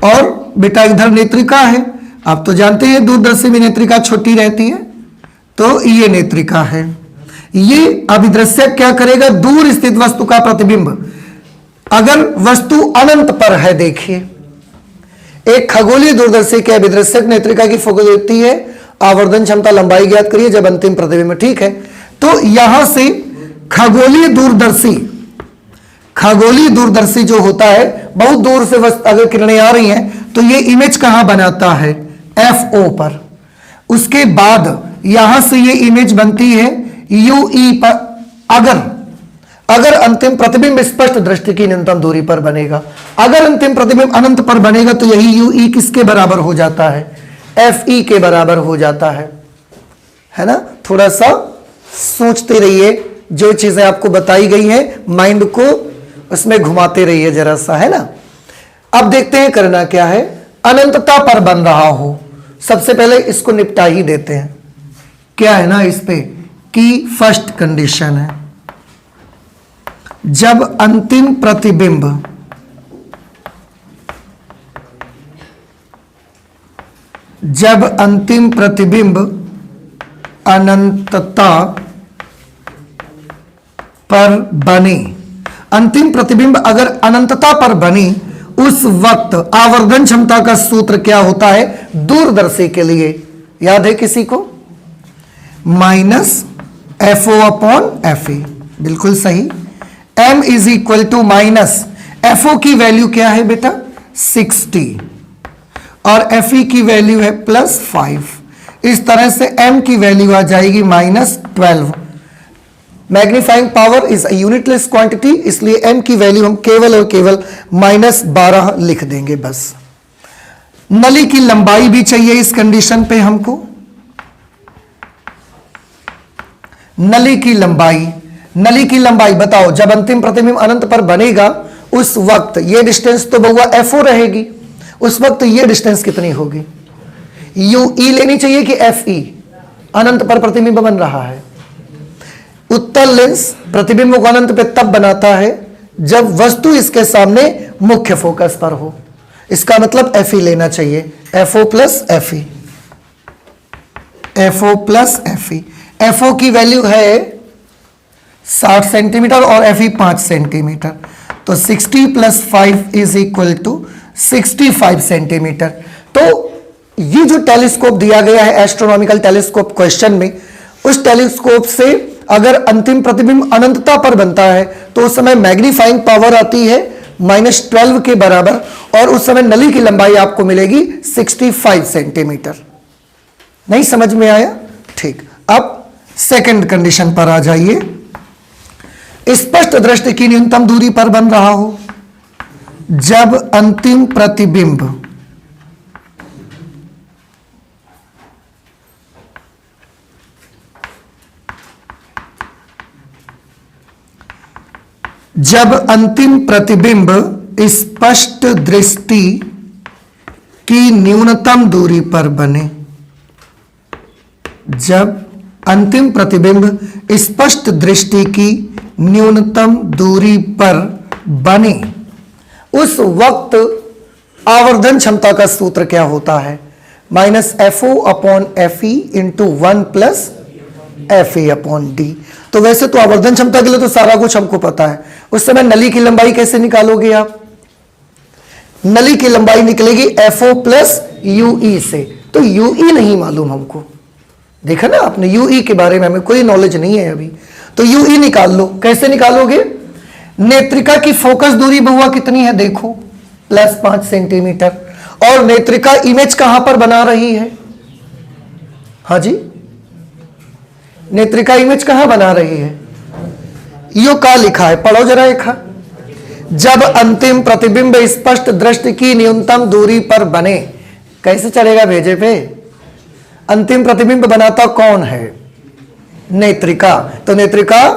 और बेटा इधर नेत्रिका है, आप तो जानते हैं दूरदर्शी में नेत्रिका छोटी रहती है, तो ये नेत्रिका है। ये अभिदृश्यक क्या करेगा, दूर स्थित वस्तु का प्रतिबिंब, अगर वस्तु अनंत पर है, देखिए एक खगोलीय दूरदर्शी के अभिदृश्यक नेत्रिका की फोकस होती है, आवर्धन क्षमता लंबाई ज्ञात करिए जब अंतिम प्रतिबिंब, ठीक है। तो यहां से खगोलीय दूरदर्शी जो होता है, बहुत दूर से अगर किरणें आ रही हैं तो ये इमेज कहां बनाता है, FO पर। उसके बाद यहां से ये इमेज बनती है UE पर। अगर अंतिम प्रतिबिंब स्पष्ट दृष्टि की न्यूनतम दूरी पर बनेगा, अगर अंतिम प्रतिबिंब अनंत पर बनेगा तो यही UE किसके बराबर हो जाता है, FE के बराबर हो जाता है ना। थोड़ा सा सोचते रहिए, जो चीजें आपको बताई गई हैं माइंड को उसमें घुमाते रहिए जरा सा, है ना। अब देखते हैं करना क्या है। अनंतता पर बन रहा हो, सबसे पहले इसको निपटा ही देते हैं। क्या है ना इस पे कि फर्स्ट कंडीशन है, जब अंतिम प्रतिबिंब अनंतता पर बने, अंतिम प्रतिबिंब अगर अनंतता पर बनी, उस वक्त आवर्धन क्षमता का सूत्र क्या होता है दूरदर्शी के लिए, याद है किसी को, -FO अपॉन FE। बिल्कुल सही। M is equal to minus FO की वैल्यू क्या है बेटा 60 और FE की वैल्यू है +5। इस तरह से M की वैल्यू आ जाएगी -12। Magnifying power is unitless quantity, इसलिए M की वैल्यू हम केवल और केवल -12 लिख देंगे बस। नली की लंबाई भी चाहिए इस कंडीशन पे हमको। नली की लंबाई बताओ, जब अंतिम प्रतिबिंब अनंत पर बनेगा उस वक्त ये डिस्टेंस तो बहुआ FO रहेगी, उस वक्त ये डिस्टेंस कितनी होगी, UE लेनी चाहिए कि FE, अनंत पर प्रतिबिंब बन रहा है। उत्तल लेंस प्रतिबिंब को अनंत पे तब बनाता है जब वस्तु इसके सामने मुख्य फोकस पर हो, इसका मतलब FE लेना चाहिए, FO प्लस FE। FO की वैल्यू है 60 सेंटीमीटर और FE 5 सेंटीमीटर, तो 60 + 5 इज इक्वल टू 65 सेंटीमीटर। तो ये जो टेलीस्कोप दिया गया है एस्ट्रोनॉमिकल टेलीस्कोप क्वेश्चन में, उस टेलीस्कोप से अगर अंतिम प्रतिबिंब अनंतता पर बनता है तो उस समय मैग्नीफाइंग पावर आती है -12 के बराबर, और उस समय नली की लंबाई आपको मिलेगी 65 सेंटीमीटर। नहीं समझ में आया, ठीक। अब सेकंड कंडीशन पर आ जाइए। स्पष्ट दृष्टि की न्यूनतम दूरी पर बन रहा हो, जब अंतिम प्रतिबिंब स्पष्ट दृष्टि की न्यूनतम दूरी पर बने, जब अंतिम प्रतिबिंब स्पष्ट दृष्टि की न्यूनतम दूरी पर बने, उस वक्त आवर्धन क्षमता का सूत्र क्या होता है, -FO upon FE into 1 + FE upon D। तो वैसे तो आवर्धन क्षमता के लिए तो सारा कुछ हमको पता है, उस समय नली की लंबाई कैसे निकालोगे आप, नली की लंबाई निकलेगी FO + UE से, तो UE नहीं मालूम हमको, देखा ना आपने, UE के बारे में हमें कोई नॉलेज नहीं है अभी, तो UE निकाल लो। कैसे निकालोगे, नेत्रिका की फोकस दूरी बहुआ कितनी है देखो, +5 सेंटीमीटर, और नेत्रिका इमेज कहां पर बना रही है, हाँ जी, नेत्रिका इमेज कहां बना रही है, यो का लिखा है, पढ़ो जरा एक। जब अंतिम प्रतिबिंब स्पष्ट दृष्टि की न्यूनतम दूरी पर बने, कैसे चलेगा भेजे पे, अंतिम प्रतिबिंब बनाता कौन है, नेत्रिका, तो नेत्रिका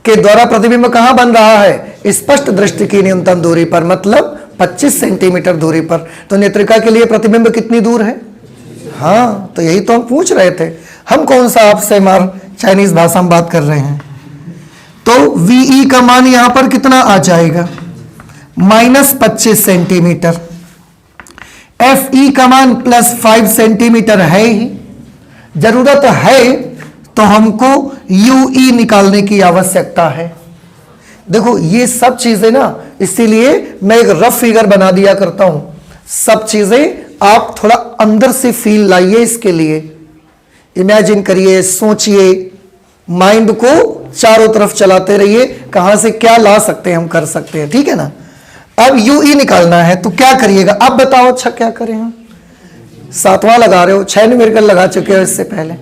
के द्वारा प्रतिबिंब कहां बन रहा है, स्पष्ट दृष्टि की न्यूनतम दूरी पर, मतलब 25 सेंटीमीटर दूरी पर। तो नेत्रिका के लिए प्रतिबिंब कितनी दूर है, हाँ, तो यही तो हम पूछ रहे थे, हम कौन सा आपसे मार चाइनीज भाषा में बात कर रहे हैं। तो VE का मान यहां पर कितना आ जाएगा, -25 सेंटीमीटर। एफ ई का मान प्लस 5 सेंटीमीटर है ही, जरूरत है तो हमको यू ई निकालने की आवश्यकता है। देखो ये सब चीजें ना, इसीलिए मैं एक रफ फिगर बना दिया करता हूं। सब चीजें आप थोड़ा अंदर से फील लाइए, इसके लिए इमेजिन करिए, सोचिए, माइंड को चारों तरफ चलाते रहिए, कहां से क्या ला सकते हैं हम, कर सकते हैं, ठीक है ना। अब यू ई निकालना है तो क्या करिएगा, अब बताओ। अच्छा क्या करें हम, 7वां लगा रहे हो, 6 न्यूमेरिकल लगा चुके हो, इससे पहले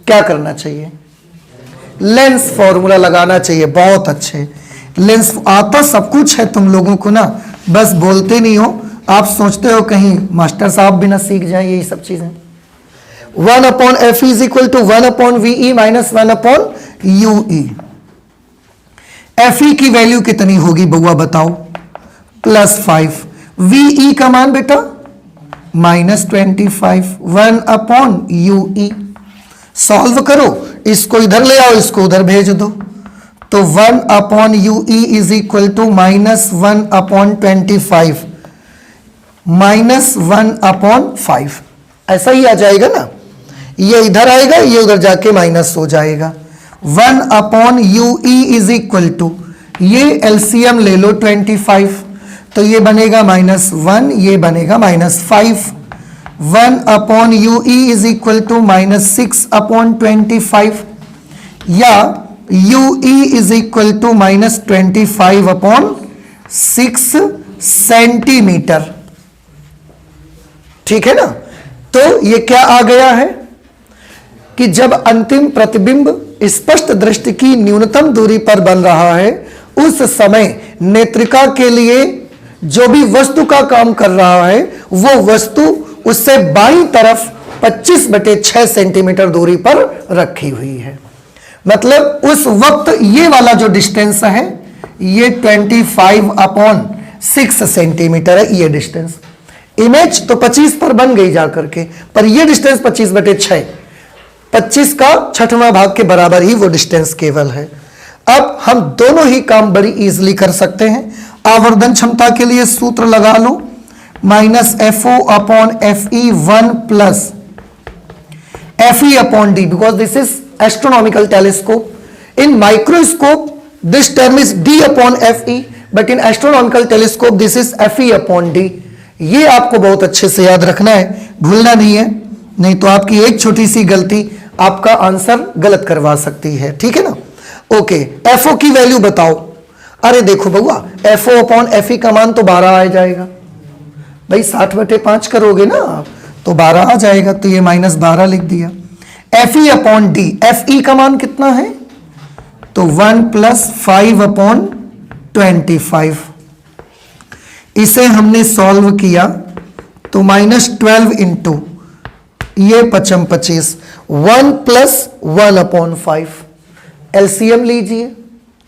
क्या करना चाहिए, लेंस फॉर्मूला लगाना चाहिए। बहुत अच्छे, लेंस आता सब कुछ है तुम लोगों को ना, बस बोलते नहीं हो। आप सोचते हो कहीं मास्टर साहब भी ना सीख जाए यही सब चीजें। 1/f is equal to 1/ve minus 1/ue। fe की वैल्यू कितनी होगी बउआ बताओ, +5। ve का मान बेटा -25, 1/ue। सॉल्व करो, इसको इधर ले आओ, इसको उधर भेज दो, तो 1/ue इज इक्वल टू -1/25 -1/5, ऐसा ही आ जाएगा ना। ये इधर आएगा, ये उधर जाके माइनस हो जाएगा। 1/ue इज इक्वल टू, ये एलसीएम ले लो 25, तो ये बनेगा -1, ये बनेगा -5। 1/ue इज इक्वल टू -6/25, या ue is equal to -25/6 centimetre, ठीक है ना। तो ये क्या आ गया है कि जब अंतिम प्रतिबिंब स्पष्ट दृष्टि की न्यूनतम दूरी पर बन रहा है, उस समय नेत्रिका के लिए जो भी वस्तु का काम कर रहा है, वो वस्तु उससे बाईं तरफ 25/6 सेंटीमीटर दूरी पर रखी हुई है। मतलब उस वक्त ये वाला जो डिस्टेंस है, ये 25/6 सेंटीमीटर है, ये डिस्टेंस। इमेज तो 25 पर बन गई जाकर के, पर ये डिस्टेंस 25/6, 25 का 6वां भाग के बराबर ही वो डिस्टेंस केवल है। अब हम दोनों ही काम बड़ी इजीली कर सकते हैं। आवर्धन क्षमता के लिए सूत्र लगा लो, -FO/FE 1 plus FE/D, because this is astronomical telescope. In microscope this term is D/FE, but in astronomical telescope this is FE/D. ये आपको बहुत अच्छे से याद रखना है, भूलना नहीं है, नहीं तो आपकी एक छोटी सी गलती आपका आंसर गलत करवा सकती है, ठीक है ना। ओके, FO की वैल्यू बताओ। अरे देखो बउआ, FO/FE का मान तो 12 आ जाएगा भाई, 60/5 करोगे ना आप तो 12 आ जाएगा, तो ये -12 लिख दिया। FE/D, FE का मान कितना है, तो 1 + 5/25। इसे हमने सॉल्व किया तो -12 इंटू ये 25, 1 + 1/5, एलसीएम लीजिए,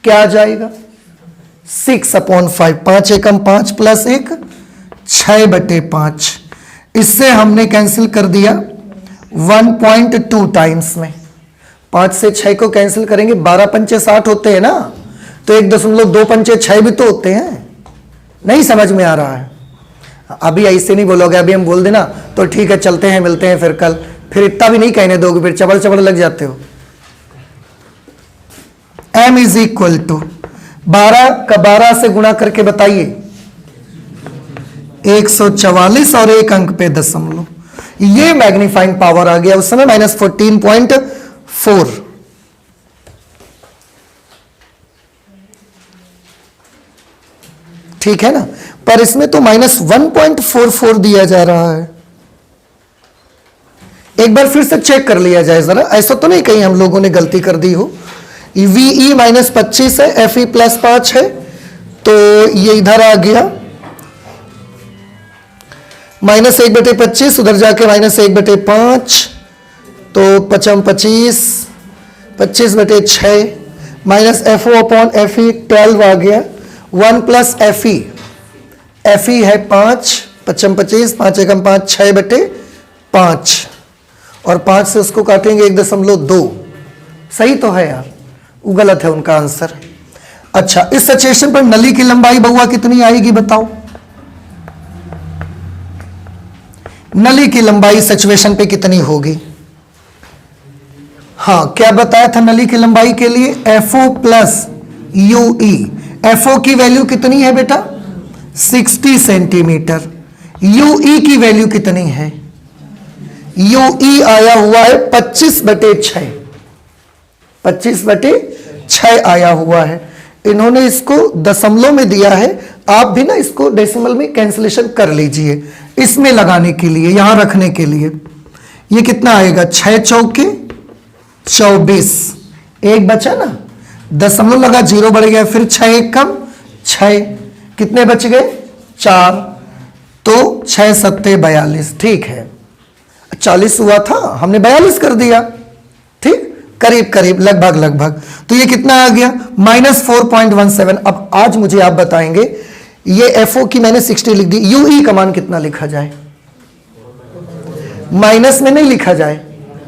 क्या आ जाएगा 6/5, 5 एकम 5 + 1 6/5। इससे हमने कैंसिल कर दिया 1.2 टाइम्स में, 5 से 6 को कैंसिल करेंगे, 12 पंचे 60 होते हैं ना, तो 1.2 पंचे 6 भी तो होते हैं। नहीं समझ में आ रहा है, अभी ऐसे नहीं बोलोगे, अभी हम बोल देना तो ठीक है चलते हैं मिलते हैं फिर कल, फिर इतना भी नहीं कहने दोगे, फिर चबड़ चबड़ लग जाते हो। m इज इक्वल टू 12 का 12 से गुणा करके बताइए, 144 और एक अंक पे दशमलव, ये मैग्नीफाइंग पावर आ गया उस समय -14.4। ठीक है ना, पर इसमें तो -1.44 दिया जा रहा है। एक बार फिर से चेक कर लिया जाए जरा, ऐसा तो नहीं कहीं हम लोगों ने गलती कर दी हो। VE -25 है, FE +5 है, तो ये इधर आ गया -1/25, उधर जाके -1/5, तो 25, 25/6 -FO/FE 12 आ गया, 1 + FE, FE है 5, 25, 5 एकम 5, 6/5, और 5 से उसको काटेंगे 1.2, सही तो है यार, वो गलत है उनका आंसर। अच्छा, इस सिचुएशन पर नली की लंबाई बउआ कितनी आएगी बताओ। नली की लंबाई सैचुरेशन पे कितनी होगी? हाँ, क्या बताया था नली की लंबाई के लिए? FO plus UE। FO की वैल्यू कितनी है बेटा? 60 सेंटीमीटर। UE की वैल्यू कितनी है? UE आया हुआ है 25/6। 25/6 आया हुआ है। इन्होंने इसको दशमलव में दिया है, आप भी ना इसको डेसिमल में कैंसिलेशन कर लीजिए इसमें लगाने के लिए, यहां रखने के लिए। ये कितना आएगा? 6 चौके 24, एक बचा ना, दशमलव लगा, 0 बढ़ गया, फिर 6 एक कम 6, कितने बच गए? 4, तो 6 सत्ते 42। ठीक है, 40 हुआ था, हमने 42 कर दिया। ठीक, करीब करीब, लगभग लगभग। तो ये कितना आ गया? -4.17। अब आज मुझे आप बताएंगे, ये FO की मैंने 60 लिख दी, UE का मान कितना लिखा जाए? माइनस में नहीं लिखा जाए,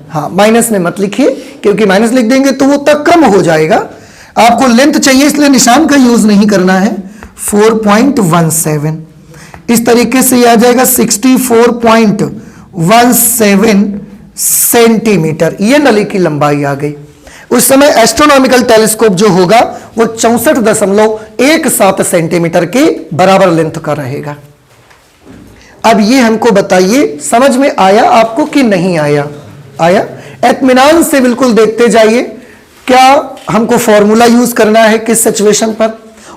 हाँ माइनस में मत लिखिए, क्योंकि माइनस लिख देंगे तो वो तक कम हो जाएगा। आपको लेंथ चाहिए, इसलिए निशान का यूज नहीं करना है। 4.17 इस तरीके से ये आ जाएगा 64.17 सेंटीमीटर। ये नली की लंबाई आ गई। उस समय एस्ट्रोनॉमिकल टेलीस्कोप जो होगा वो 64.17 सेंटीमीटर के बराबर लेंथ का रहेगा। अब ये हमको बताइए, समझ में आया आपको कि नहीं आया? आया? इत्मीनान से बिल्कुल देखते जाइए, क्या हमको फॉर्मूला यूज करना है किस सिचुएशन पर,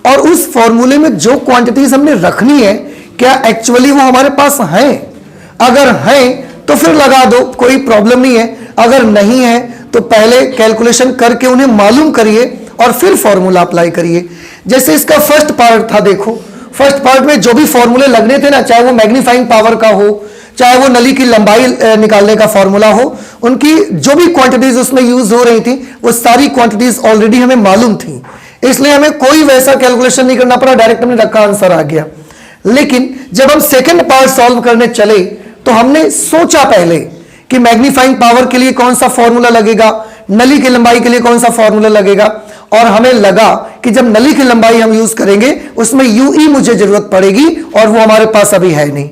और उस फॉर्मूले में जो क्वांटिटीज हमने रखनी है क्या एक्चुअली वो हमारे पास हैं? अगर हैं तो फिर लगा दो, कोई प्रॉब्लम नहीं है। अगर नहीं है तो पहले कैलकुलेशन करके उन्हें मालूम करिए और फिर फॉर्मूला अप्लाई करिए। जैसे इसका फर्स्ट पार्ट था, देखो फर्स्ट पार्ट में जो भी फॉर्मूले लगने थे ना, चाहे वो मैग्नीफाइंग पावर का हो, चाहे वो नली की लंबाई निकालने का फॉर्मूला हो, उनकी जो भी क्वांटिटीज उसमें यूज हो रही थी वो सारी क्वांटिटीज ऑलरेडी हमें मालूम थी, इसलिए हमें कोई वैसा कैलकुलेशन नहीं करना पड़ा, डायरेक्ट हमने रखा, आंसर आ गया। लेकिन जब हम सेकंड पार्ट सॉल्व करने चले तो हमने सोचा पहले कि मैग्नीफाइंग पावर के लिए कौन सा फॉर्मूला लगेगा, नली की लंबाई के लिए कौन सा फॉर्मूला लगेगा, और हमें लगा कि जब नली की लंबाई हम यूज करेंगे उसमें UE मुझे जरूरत पड़ेगी और वो हमारे पास अभी है नहीं।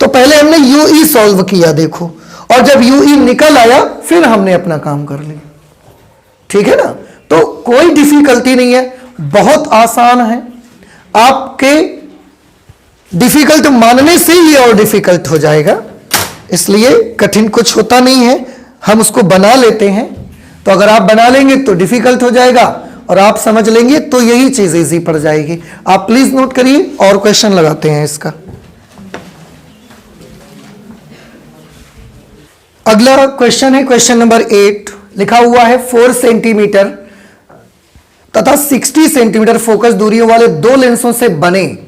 तो पहले हमने UE सॉल्व किया, देखो, और जब UE निकल आया फिर हमने अपना काम कर लिया। ठीक है ना? तो कोई डिफिकल्टी नहीं है, बहुत आसान है। आपके डिफिकल्ट मानने से ही और डिफिकल्ट हो जाएगा, इसलिए कठिन कुछ होता नहीं है, हम उसको बना लेते हैं। तो अगर आप बना लेंगे तो डिफिकल्ट हो जाएगा, और आप समझ लेंगे तो यही चीज इजी पड़ जाएगी। आप प्लीज नोट करिए, और क्वेश्चन लगाते हैं इसका। अगला क्वेश्चन है क्वेश्चन नंबर 8। लिखा हुआ है 4 सेंटीमीटर तथा 60 सेंटीमीटर फोकस दूरियों वाले दो लेंसों से बने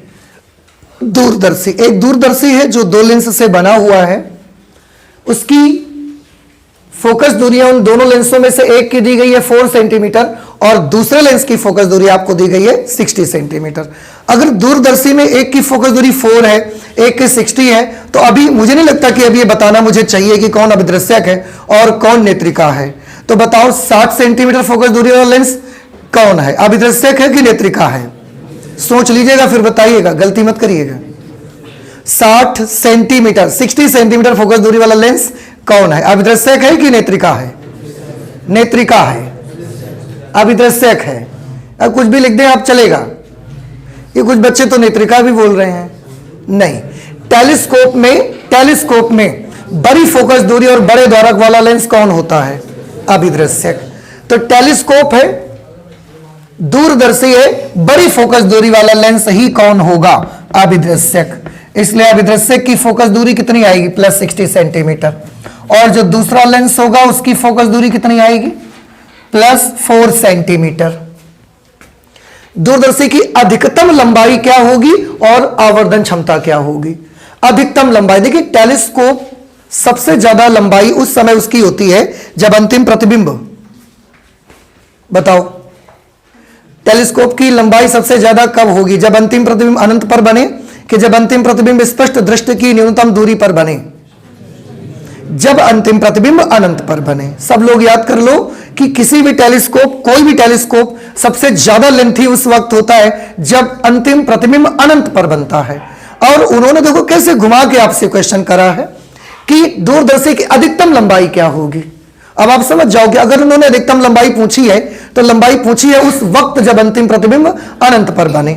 दूरदर्शी, एक दूरदर्शी है जो दो लेंस से बना हुआ है, उसकी फोकस दूरियां उन दोनों लेंसों में से एक की दी गई है 4 सेंटीमीटर और दूसरे लेंस की फोकस दूरी आपको दी गई है 60 सेंटीमीटर। अगर दूरदर्शी में एक की फोकस दूरी 4 है, एक की 60 है, तो अभी मुझे नहीं लगता कि अभी ये बताना मुझे चाहिए कि कौन अभिदृश्यक है और कौन नेत्रिका है। तो बताओ 60 सेंटीमीटर फोकस दूरी वाला लेंस कौन है, अभिदृश्यक है कि नेत्रिका है? सोच लीजिएगा फिर बताइएगा, गलती मत करिएगा। 60 सेंटीमीटर फोकस दूरी वाला लेंस कौन है, अभिदृश्यक है कि नेत्रिका है? नेत्रिका है, अभिदृश्यक है। अब कुछ भी लिख दें आप चलेगा, ये कुछ बच्चे तो नेत्रिका भी बोल रहे हैं। नहीं, टेलीस्कोप में बड़ी फोकस दूरी और बड़े द्वारक वाला लेंस कौन होता है? अभिदृश्यक। तो टेलीस्कोप है, दूरदर्शी है, बड़ी फोकस दूरी वाला लेंस ही कौन होगा? अभिदृश्यक। इसलिए अभिदृश्यक की फोकस दूरी कितनी आएगी? +60 सेंटीमीटर। और जो दूसरा लेंस होगा उसकी फोकस दूरी कितनी आएगी? +4 सेंटीमीटर। दूरदर्शी की अधिकतम लंबाई क्या होगी और आवर्धन क्षमता क्या होगी? अधिकतम लंबाई, देखिए टेलीस्कोप सबसे ज्यादा लंबाई उस समय उसकी होती है जब अंतिम प्रतिबिंब, बताओ टेलीस्कोप की लंबाई सबसे ज्यादा कब होगी? जब अंतिम प्रतिबिंब अनंत पर बने कि जब अंतिम प्रतिबिंब स्पष्ट दृष्टि की न्यूनतम दूरी पर बने? जब अंतिम प्रतिबिंब अनंत पर बने। सब लोग याद कर लो कि किसी भी टेलीस्कोप, कोई भी टेलीस्कोप सबसे ज्यादा लेंथी उस वक्त होता है जब अंतिम प्रतिबिंब अनंत पर बनता है। और उन्होंने देखो कैसे घुमा के आपसे क्वेश्चन करा है कि दूरदर्शी की अधिकतम लंबाई क्या होगी। अब आप समझ जाओगे, अगर उन्होंने अधिकतम लंबाई पूछी है तो लंबाई पूछी है उस वक्त जब अंतिम प्रतिबिंब अनंत पर बने,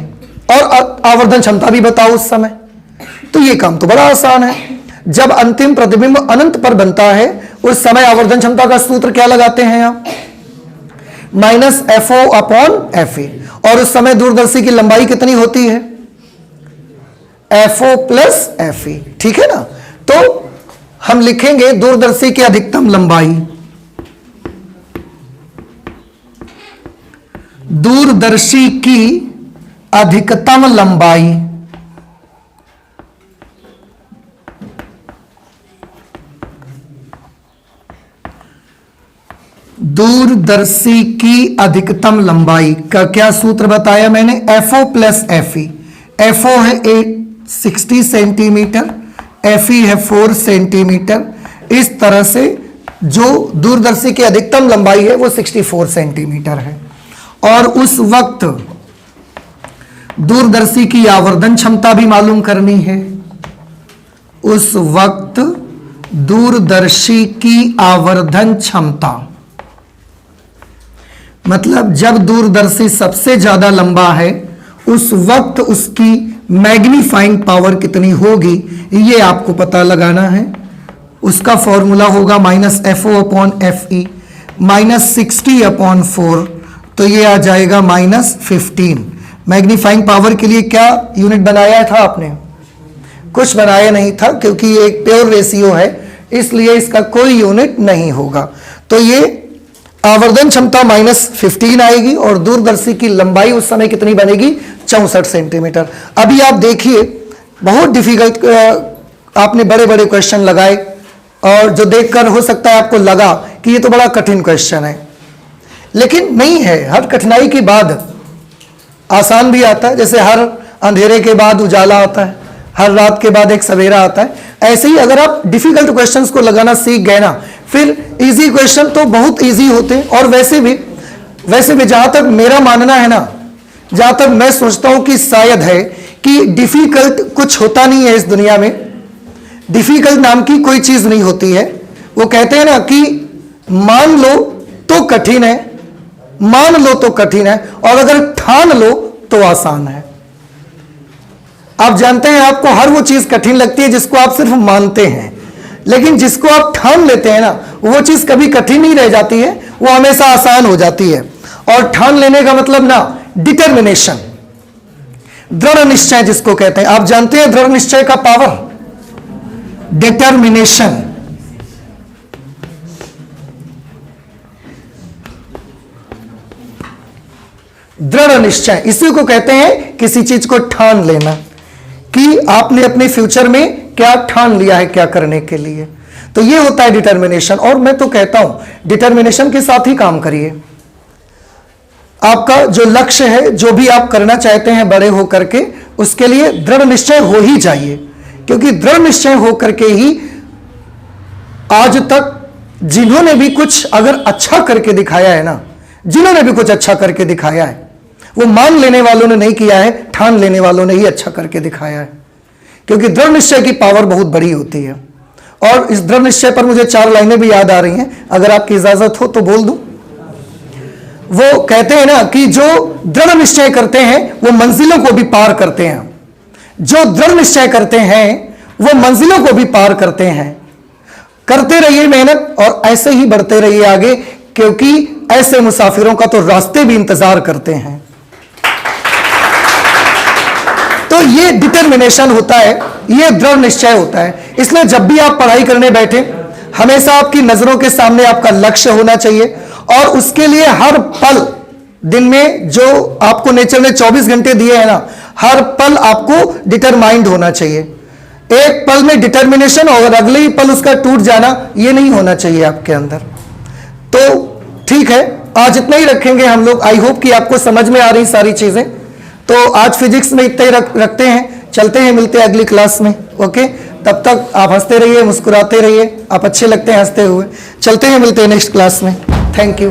और आवर्धन क्षमता भी बताओ उस समय। तो ये काम तो बड़ा आसान है। जब अंतिम प्रतिबिंब अनंत पर बनता है उस समय आवर्धन क्षमता का सूत्र क्या लगाते हैं आप, -FO अपॉन FA, और उस समय दूरदर्शी की लंबाई कितनी होती है, FO प्लस FA, ठीक है ना। तो हम लिखेंगे दूरदर्शी की अधिकतम लंबाई, दूरदर्शी की अधिकतम लंबाई दूरदर्शी की अधिकतम लंबाई का क्या सूत्र बताया मैंने, FO प्लस FE। FO है 60 सेंटीमीटर, FE है 4 सेंटीमीटर। इस तरह से जो दूरदर्शी की अधिकतम लंबाई है वो 64 सेंटीमीटर है। और उस वक्त दूरदर्शी की आवर्धन क्षमता भी मालूम करनी है। उस वक्त दूरदर्शी की आवर्धन क्षमता मतलब जब दूरदर्शी सबसे ज्यादा लंबा है उस वक्त उसकी मैग्नीफाइंग पावर कितनी होगी, ये आपको पता लगाना है। उसका फॉर्मूला होगा -FO अपॉन FE -60 अपॉन 4, तो ये आ जाएगा -15। मैग्नीफाइंग पावर के लिए क्या यूनिट बनाया था आपने, कुछ बनाया नहीं था, क्योंकि ये एक प्योर रेशियो है इसलिए इसका कोई यूनिट नहीं होगा। तो ये आवर्धन क्षमता -15 आएगी और दूरदर्शी की लंबाई उस समय कितनी बनेगी, 64 सेंटीमीटर। अभी आप देखिए, बहुत डिफिकल्ट आपने बड़े बड़े क्वेश्चन लगाए और जो देखकर हो सकता है आपको लगा कि ये तो बड़ा कठिन क्वेश्चन है, लेकिन नहीं है। हर कठिनाई के बाद आसान भी आता है। जैसे हर अंधेरे के बाद उजाला आता है, हर रात के बाद एक सवेरा आता है। ऐसे ही अगर आप डिफिकल्ट क्वेश्चंस को लगाना सीख गए ना, फिर इजी क्वेश्चन तो बहुत इजी होते हैं। और वैसे भी जहां तक मेरा मानना है ना, जहां तक मैं सोचता हूं कि शायद है कि डिफिकल्ट कुछ होता नहीं है इस दुनिया में। डिफिकल्ट नाम की कोई चीज नहीं होती है। वो कहते हैं ना कि मान लो तो कठिन है, मान लो तो कठिन है, और अगर ठान लो तो आसान है। आप जानते हैं आपको हर वो चीज कठिन लगती है जिसको आप सिर्फ मानते हैं, लेकिन जिसको आप ठान लेते हैं ना, वो चीज कभी कठिन नहीं रह जाती है, वो हमेशा आसान हो जाती है। और ठान लेने का मतलब ना डिटर्मिनेशन, दृढ़ निश्चय जिसको कहते हैं। आप जानते हैं दृढ़ निश्चय का पावर, डिटर्मिनेशन। दृढ़ निश्चय इसी को कहते हैं, किसी चीज को ठान लेना कि आपने अपने फ्यूचर में क्या ठान लिया है क्या करने के लिए। तो ये होता है डिटर्मिनेशन। और मैं तो कहता हूं डिटर्मिनेशन के साथ ही काम करिए। आपका जो लक्ष्य है, जो भी आप करना चाहते हैं बड़े होकर के, उसके लिए दृढ़ निश्चय हो ही चाहिए, क्योंकि दृढ़ निश्चय होकर के ही आज तक जिन्होंने भी कुछ अगर अच्छा करके दिखाया है ना, जिन्होंने भी कुछ अच्छा करके दिखाया है, वो मान लेने वालों ने नहीं किया है, ठान लेने वालों ने ही अच्छा करके दिखाया है। क्योंकि दृढ़ निश्चय की पावर बहुत बड़ी होती है। और इस दृढ़ निश्चय पर मुझे 4 लाइनें भी याद आ रही हैं, अगर आपकी इजाजत हो तो बोल दूं। वो कहते हैं ना कि जो दृढ़ निश्चय करते हैं वो मंजिलों को भी पार करते हैं। जो दृढ़ निश्चय करते हैं वो मंजिलों को भी पार करते हैं। करते रहिए मेहनत और ऐसे ही बढ़ते रहिए आगे, क्योंकि ऐसे मुसाफिरों का तो रास्ते भी इंतजार करते हैं। तो ये डिटर्मिनेशन होता है, ये दृढ़ निश्चय होता है। इसलिए जब भी आप पढ़ाई करने बैठे, हमेशा आपकी नजरों के सामने आपका लक्ष्य होना चाहिए, और उसके लिए हर पल, दिन में जो आपको नेचर ने 24 घंटे दिए हैं ना, हर पल आपको डिटरमाइंड होना चाहिए। एक पल में डिटर्मिनेशन और अगले ही पल उसका टूट जाना, ये नहीं होना चाहिए आपके अंदर। तो ठीक है, आज इतना ही रखेंगे हम लोग। आई होप कि आपको समझ में आ रही सारी चीजें। तो आज फिजिक्स में इतना ही रखते हैं, चलते हैं, मिलते हैं अगली क्लास में। ओके, तब तक आप हंसते रहिए, मुस्कुराते रहिए, आप अच्छे लगते हैं हंसते हुए। चलते हैं, मिलते हैं नेक्स्ट क्लास में। Thank you.